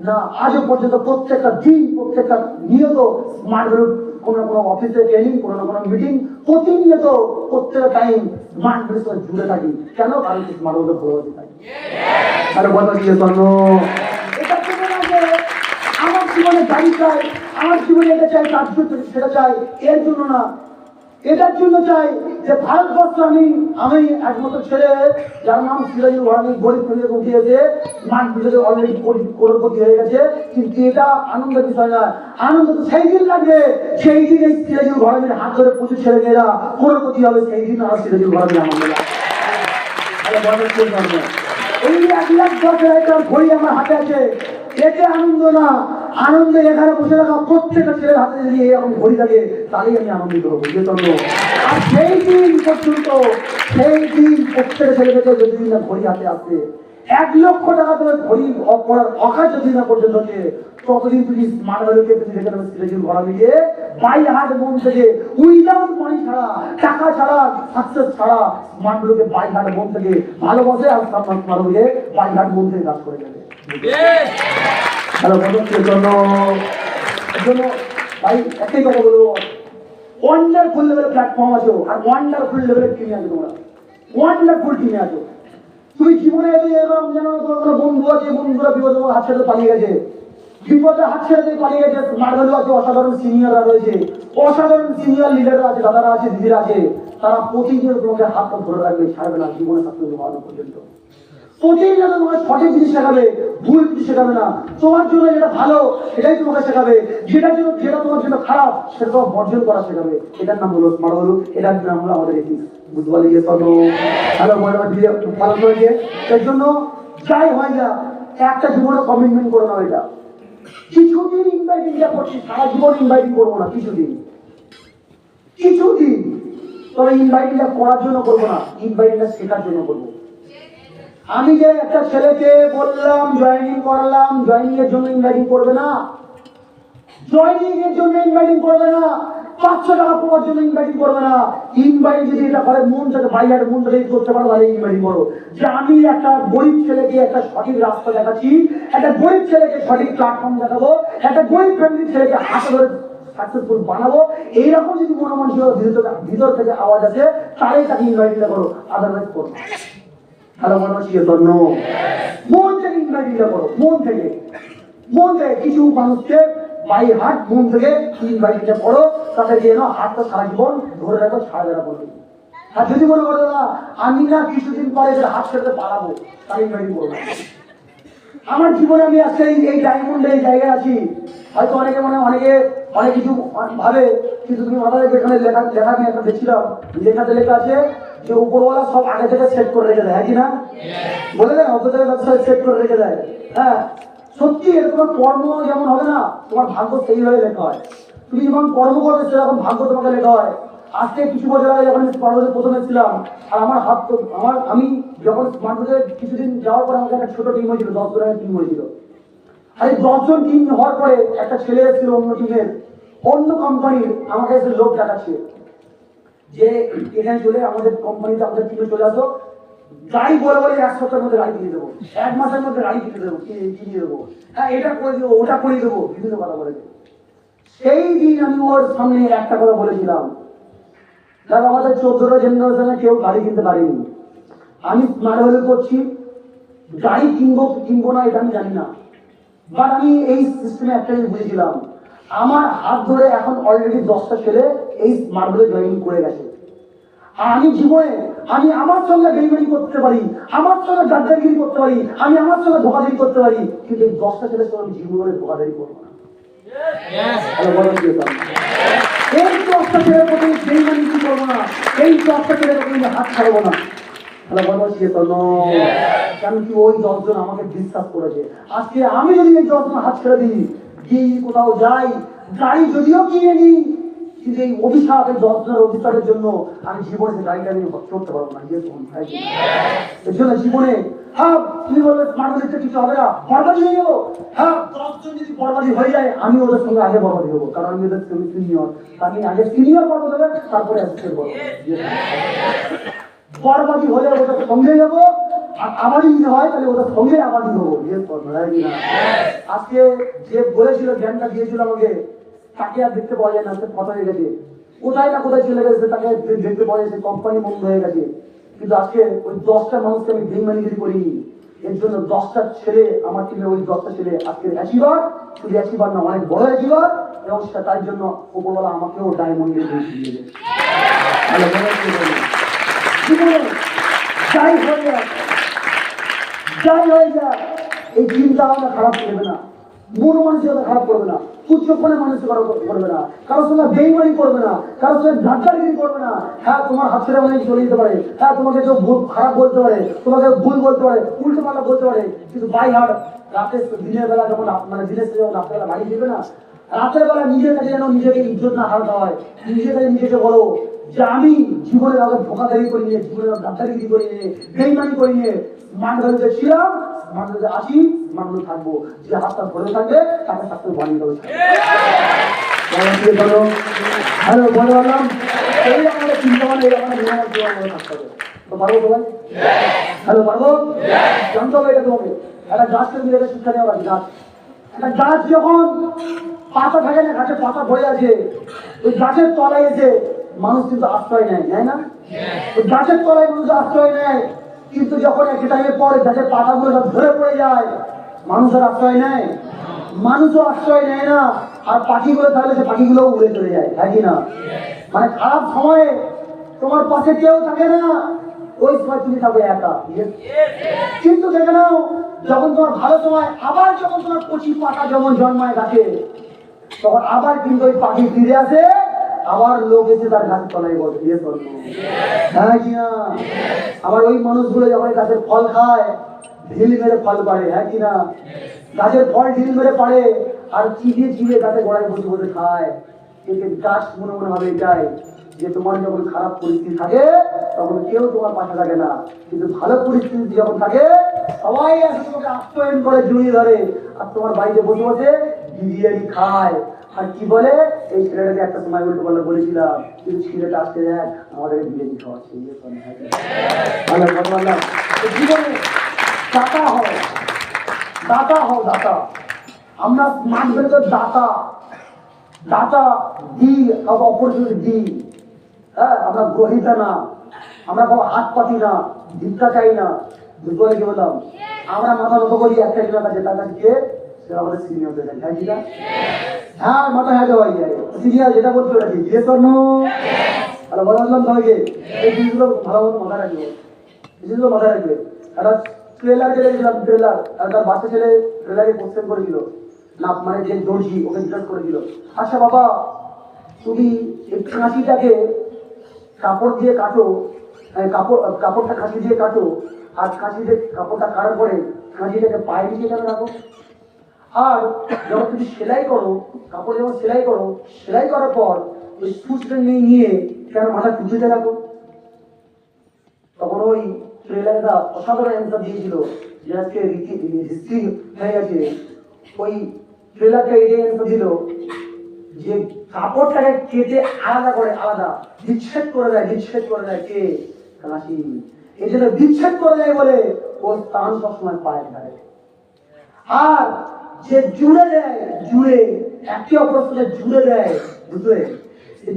না। আজও পর্যন্ত প্রত্যেকটা দিন, প্রত্যেকটা নিয়ত স্মার্ট ভ্যালু, কোনো না কোনো অফিসে ট্রেনিং, কোনো না কোনো মিটিং, প্রতিনিয়ত প্রত্যেকটা টাইম স্মার্ট ভ্যালুর সাথে জুড়ে থাকি। কেন? কারণ স্মার্ট ভ্যালু ভালোবাসি তাই। আরে কথা দিয়ে জন্য এটা কেন না যে আমার জীবনে গাড়ি চাই, আমার জীবনে এটা চাই, তার জন্য সেটা চাই, এর জন্য না। এটার জন্য চাই যে ভারতবর্ষ আমি একমাত্র ছেলে যার নাম সিরাজুল হক, গরিব ফ্যামিলি উঠিয়েছে, স্মার্ট ভিলেজে অলরেডি কোটিপতি হয়ে গেছে। কিন্তু এটা আনন্দের বিষয় নয়। আনন্দ তো সেই দিন লাগবে, সেই দিন এই সিরাজুল হকের হাত ধরে প্রচুর ছেলে মেয়েরা কোটিপতি হবে, সেই দিন আর সিরাজুল হকের আনন্দ লাগবে। এই 1 লাখ 10,000 ঘড়ি আমার হাতে আছে, এতে আনন্দ না। আনন্দে এখানে বসে থাকা প্রত্যেকটা ছেলের হাতে যদি এরকম ঘড়ি থাকে, তাহলেই আমি আনন্দিত হবো। আর সেই দিন পর্যন্ত, সেই দিন প্রত্যেকটা ছেলেমেয়েকে যদি না ঘড়ি হাতে আসবে, 1 লক্ষ টাকা তোমার ঘড়ি করার অকাজ যদি না পর্যন্ত হচ্ছে, ততদিন তুমি স্মার্ট ভ্যালুকে তুমি দেখে নেবে সিরাজুল ঘোড়া মিলিয়ে বাই হার্ট মন থেকে, উইদাউট মানি ছাড়া, টাকা ছাড়া, সাকসেস ছাড়া, স্মার্ট ভ্যালুকে বাই হার্ট মন থেকে ভালোবাসে, আর স্মার্ট ভ্যালুকে বাই হার্ট মন থেকে কাজ করে যাবে। হ্যালো বন্ধুদের জন্য ভাই একটাই কথা বলবো, ওয়ান্ডারফুল লেভেলের প্ল্যাটফর্ম আছে আর ওয়ান্ডারফুল লেভেলের টিম আছে। তোমরা ওয়ান্ডারফুল টিমে আছো। তুমি জীবনে এরকম যেন তোমার কোনো বন্ধু আছে, বন্ধুরা বিপদে হাত ছেড়ে পালিয়ে গেছে, বিপদে হাত ছেড়ে পালিয়ে গেছে, মার্ভেল আছে, অসাধারণ সিনিয়ররা রয়েছে, অসাধারণ সিনিয়র লিডাররা আছে, দাদারা আছে, দিদিরা আছে, তারা প্রতিদিন তোমাকে হাতটা ধরে রাখবে, ছাড়বে না জীবনে থাকতে বাড়ানো পর্যন্ত। প্রতিদিন যেন তোমাকে সঠিক জিনিস শেখাবে, ভুল কিছু শেখাবে না। তোমার জন্য যেটা ভালো সেটাই তোমাকে শেখাবে, যেটা তোমার জন্য খারাপ সেটা তোমার বর্জন করা শেখাবে। এটার নাম হলো স্মার্ট হলো, এটার নাম হলো আমাদের এথিক্স। বুঝতে পারলি? ভালো পালন করেছে। এর জন্য যাই হয় না, একটা জীবনে কমিটমেন্ট করে নাও। এটা কিছুদিন ইনভাইটিং যা করছি, সারা জীবন ইনভাইটিং করবো না, কিছুদিন তবে ইনভাইটিংটা করার জন্য করবো না, ইনভাইটিংটা শেখার জন্য করবো। আমি যে একটা ছেলেকে বললাম জয়েনিং করলাম, জয়েনিং এর জন্য ইনভাইটিং করবে না, জয়েনিং এর জন্য ইনভাইটিং করবে না, 500 টাকা পাওয়ার জন্য ইনভাইটিং করবে না। ইনভাইটিং যদি এটা করে মন থেকে বাইরে মন থেকে করতে পারো, তাহলে ইনভাইটিং করো। যে আমি একটা গরিব ছেলেকে একটা সঠিক রাস্তা দেখাচ্ছি, একটা গরিব ছেলেকে সঠিক প্ল্যাটফর্ম দেখাবো, একটা গরিব ফ্যামিলির ছেলেকে হাতে ধরে সাকসেসফুল বানাবো, এইরকম যদি মনে ভিতর থেকে আওয়াজ আছে, তাহলেই তাকে ইনভাইটিংটা করো, আদারওয়াইজ করো। হ্যালো মন থেকে ইনভাইটিংটা করো, মন থেকে কিছু মানুষকে বাই হার্ট মন থেকে ইনভাইটিংটা করো, তাতে যেন হাতটা সারা জীবন ধরে রাখো, ছাড়া যারা করবে। আর যদি মনে করো না আমি না কিছুদিন পরে এদের হাত ছেড়ে পালাবো, তাহলে ইনভাইটিং করবো। আমার জীবনে আমি আজকে এই ডায়মন্ডে এই জায়গায় আছি, হয়তো অনেকে অনেক কিছু ভাবে, কিন্তু তুমি মাথায় যেখানে লেখা আমি একটা দেখছিলাম, লেখাতে লেখা আছে যে উপরওয়ালা সব আগে থেকে সেট করে রেখে দেয়, হ্যাঁ কি না? বলে দেয় অত থেকে সেট করে রেখে দেয়। হ্যাঁ সত্যি, তোমার কর্ম যেমন হবে না, তোমার ভাগ্য সেইভাবে লেখা হয়। তুমি যখন কর্ম করবে সেরকম ভাগ্য তোমাকে লেখা হয়। আজকে কিছু বছর আগে যখন স্মার্ট প্রথমে ছিলাম, আর আমি যখন স্মার্ট কিছুদিন যাওয়ার পর আমাকে একটা ছোট টিম হয়েছিল, 10 জনের টিম হয়েছিল। আর এই 10 জন টিম হওয়ার পরে একটা ছেলে এসেছিল অন্য টিমের, অন্য কোম্পানির, আমাকে এসে লোক দেখাচ্ছে যে এখানে চলে আমাদের কোম্পানিতে আমাদের টিমে চলে আসো, গাড়ি বলে 1 সপ্তাহের মধ্যে গাড়ি কিনে দেবো, 1 মাসের মধ্যে গাড়ি কিনে দেবো, হ্যাঁ এটা করে দেবো, ওটা করে দেবো, বিভিন্ন কথা বলেছে। সেই দিন আমি ওর সামনে একটা কথা বলেছিলাম, কারণ আমাদের 14টা জেনারেশনে কেউ গাড়ি কিনতে পারেনি। আমি স্মার্ট হলে করছি, গাড়ি কিনবো না এটা আমি জানি না, বাট আমি এই সিস্টেমে একটা জিনিস বুঝেছিলাম, আমার হাত ধরে এখন অলরেডি 10টা ছেলে এই স্মার্ট হলে জয়েন করে গেছে। আর আমি জীবনে আমি আমার সঙ্গে বেইমানি করতে পারি, আমার সঙ্গে গাদ্দারিগিরি করতে পারি, আমি আমার সঙ্গে ধোকাধারি করতে পারি, কিন্তু এই 10টা ছেলের সঙ্গে আমি জীবনে ধোকাধারি করবো না। এই 10টা ছেলের প্রতি বেইমানি কি করবো না, এই 10টা ছেলের প্রতি আমি হাত ছাড়বো না। কারণ কি ওই 10 জন আমাকে বিশ্বাস করেছে। আজকে আমি যদি এই 10 জন হাত ছেড়ে দিই, কোথাও যাই, গাড়ি যদিও কিনে নিই, কিন্তু এই অভিশাপ, এই 10 জনের অভিশাপের জন্য আমি জীবনে গাড়িটা নিয়ে চড়তে পারবো না। এর জন্য জীবনে হ্যাঁ তুমি বলবে স্মার্ট কিছু হবে না, বরবাদি হয়ে যাবো। হ্যাঁ 10 জন যদি বরবাদি হয়ে যায়, আমি ওদের সঙ্গে আগে বরবাদি হবো, কারণ আমি ওদের সঙ্গে সিনিয়র। আমি আগে সিনিয়র বরবাদ হবে, তারপরে অ্যাসিস্ট্যান্ট বরবাদ। বরবাদি হলে ওদের সঙ্গে যাবো, আর আমারই যদি হয় তাহলে ওদের সঙ্গে আমারই হবো। আজকে যে বলেছিল, জ্ঞানটা দিয়েছিল আমাকে, তাকে আর দেখতে পাওয়া যায় না, সে কথা হয়ে গেছে, কোথায় না কোথায় চলে গেছে, তাকে দেখতে পাওয়া যাচ্ছে, কোম্পানি বন্ধ হয়ে গেছে। কিন্তু আজকে ওই 10টা মানুষকে আমি বেইমানিগিরি করিনি, এর জন্য 10টা ছেলে আমার টিমে, ওই 10টা ছেলে আজকে অ্যাচিভার, শুধু অ্যাচিভার না, অনেক বড় অ্যাচিভার, এবং তার জন্য উপরওয়ালা আমাকেও ডায়মন্ডের দিয়ে দেবে। জীবনে যাই হয়ে যায়, এই চিন্তা ভাবনা খারাপ করবে না, মন মানসিকতা খারাপ করবে না, উচ্চপনে মানসিকতা করবে না, কারোর সঙ্গে বেইমানি করবে না, কারোর সঙ্গে ধাক্কাগিরি করবে না। হ্যাঁ তোমার হাত ছেড়ে অনেক চলে যেতে পারে, হ্যাঁ তোমাকে কেউ খারাপ বলতে পারে, তোমাকে ভুল বলতে পারে, উল্টো পাল্টা বলতে পারে, কিন্তু বাই হার্ট রাতে দিনের বেলা যখন দিনের শেষে যখন রাত্রেবেলা বাড়ি দিবে না, রাতের বেলা নিজের কাছে যেন নিজেকে ইজ্জত না হারাতে হয়, নিজেকে বলো যে আমি জীবনে কাউকে ধোকাধারি করি নিয়ে, জীবনে গাদ্দারিগিরি করি নিয়ে, বেইমানি করি নিয়ে মানভাবে ছিলাম, মানভাবে আসি, মানভাবে থাকবো। যে হাতটা ধরে থাকবে তাকে থাকতে বানিয়ে দেবে। হ্যালো বলে বললাম, এই আমাদের চিন্তা ভাবনা, এই আমাদের নিয়ম থাকতে হবে। তো পারবো সবাই? হ্যালো পারবো? জানতে হবে এটা তোমাকে। একটা গাছকে মিলে শিক্ষা নেওয়া আছে। গাছ, একটা গাছ যখন পাতা থাকে না, গাছের পাতা ভরে আছে, ওই গাছের তলায় এসে মানুষ কিন্তু আশ্রয় নেয়, তাই না? গাছের তলায় মানুষ আশ্রয় নেয়, কিন্তু যখন একটা টাইমে পরে গাছের পাতাগুলো সব ধরে পড়ে যায়, মানুষের আশ্রয় নেয়? মানুষও আশ্রয় নেয় না। আর পাখিগুলো থাকলে সে পাখিগুলো উড়ে চলে যায়, হ্যাঁ কি না? মানে খারাপ সময়ে তোমার পাশে কেউ থাকে না, ওই সময় তুমি থাকবে একা। কিন্তু দেখে নাও, যখন তোমার ভালো সময়, আবার যখন তোমার কচি পাতা যেমন জন্মায় গাছে, তখন আবার কিন্তু ওই পাখি ফিরে আসে, আবার লোক এসে তার গাছের তলায় বসে, বিয়ে করলো, হ্যাঁ কি না? আবার ওই মানুষগুলো যখন গাছের ফল খায়, ঢিল মেরে ফল পাড়ে, হ্যাঁ কি না? গাছের ফল ঢিল মেরে পাড়ে, আর চিবিয়ে চিবিয়ে গাছে গোড়ায় বসে বসে খায়। কিন্তু গাছ মনে মনে হবে এটাই, যে তোমার যখন খারাপ পরিস্থিতি থাকে তখন কেউ তোমার পাশে থাকে না, কিন্তু ভালো পরিস্থিতি যখন থাকে সবাই এসে তোমাকে আপ্যায়ন করে, জড়িয়ে ধরে, আর তোমার বাড়িতে বসে বসে বিরিয়ানি খায়। আর কি বলে, এই ছেলেটাকে একটা সময় উল্টো পাল্টা বলেছিলাম, কিন্তু ছেলেটা আসতে দেখ আমাদেরকে বিরিয়ানি খাওয়াচ্ছে। জীবনে দাতা হও, দাতা হও, দাতা। আমরা মানবেন তো দাতা, দাতা দি, অপরচুনিটি দি। হ্যাঁ, আমরা গ্রহিতা না, আমরা কোনো হাত পাতি না, ভিক্ষা চাই না। বুঝতে পারলে কি বললাম? আমরা মাথা নত করি একটা জনের কাছে, তার কাছে গিয়ে সে আমাদের সিনিয়র হয়ে যায়, তাই না? হ্যাঁ, মাথা হ্যাঁ দেওয়াই যায়, সিনিয়র যেটা বলছো ওটা কি জিজ্ঞেস করলো। তাহলে বললাম সবাইকে এই জিনিসগুলো ভালো মতো মাথায় রাখবে, এই জিনিসগুলো মাথায় রাখবে। একটা ট্রেলার দেখেছিলাম, ট্রেলার, আর তার বাচ্চা ছেলে ট্রেলারে কোশ্চেন করেছিল না, মানে যে দর্জি ওকে জিজ্ঞাসা করেছিল, আচ্ছা বাবা তুমি এই খাঁচিটাকে কাপড় দিয়ে কাটো, কাপড়টা খাঁচি দিয়ে কাটো, আর খাঁচিতে কাপড়টা কাটার পরে খাঁচিটাকে পায়ে দিয়ে কেন রাখো? আর যখন তুমি সেলাই করো, কাপড় যখন সেলাই করো, সেলাই করার পর ওই সুচটা নিয়ে কেন মাথা টুপিতে রাখো? তখন ওই ট্রেলারটা অসাধারণ অ্যান্সার দিয়েছিল, যে আজকে হিস্ট্রি হয়ে গেছে। ওই ট্রেলারটা এই অ্যান্সার দিল যে কাপড়টাকে কেটে আলাদা করে, আলাদা বিচ্ছেদ করে দেয়, বিচ্ছেদ করে দেয় কে? কাশি। এই জন্য বিচ্ছেদ করে দেয় বলে ওর স্থান সবসময় পায়ে থাকে। আর যে জুড়ে দেয়, জুড়ে একে অপরের সাথে জুড়ে দেয়, বুঝলে?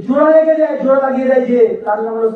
জোড়া লেগে যায়, জোড়া লাগিয়ে দেয়, যে তার নাম হলো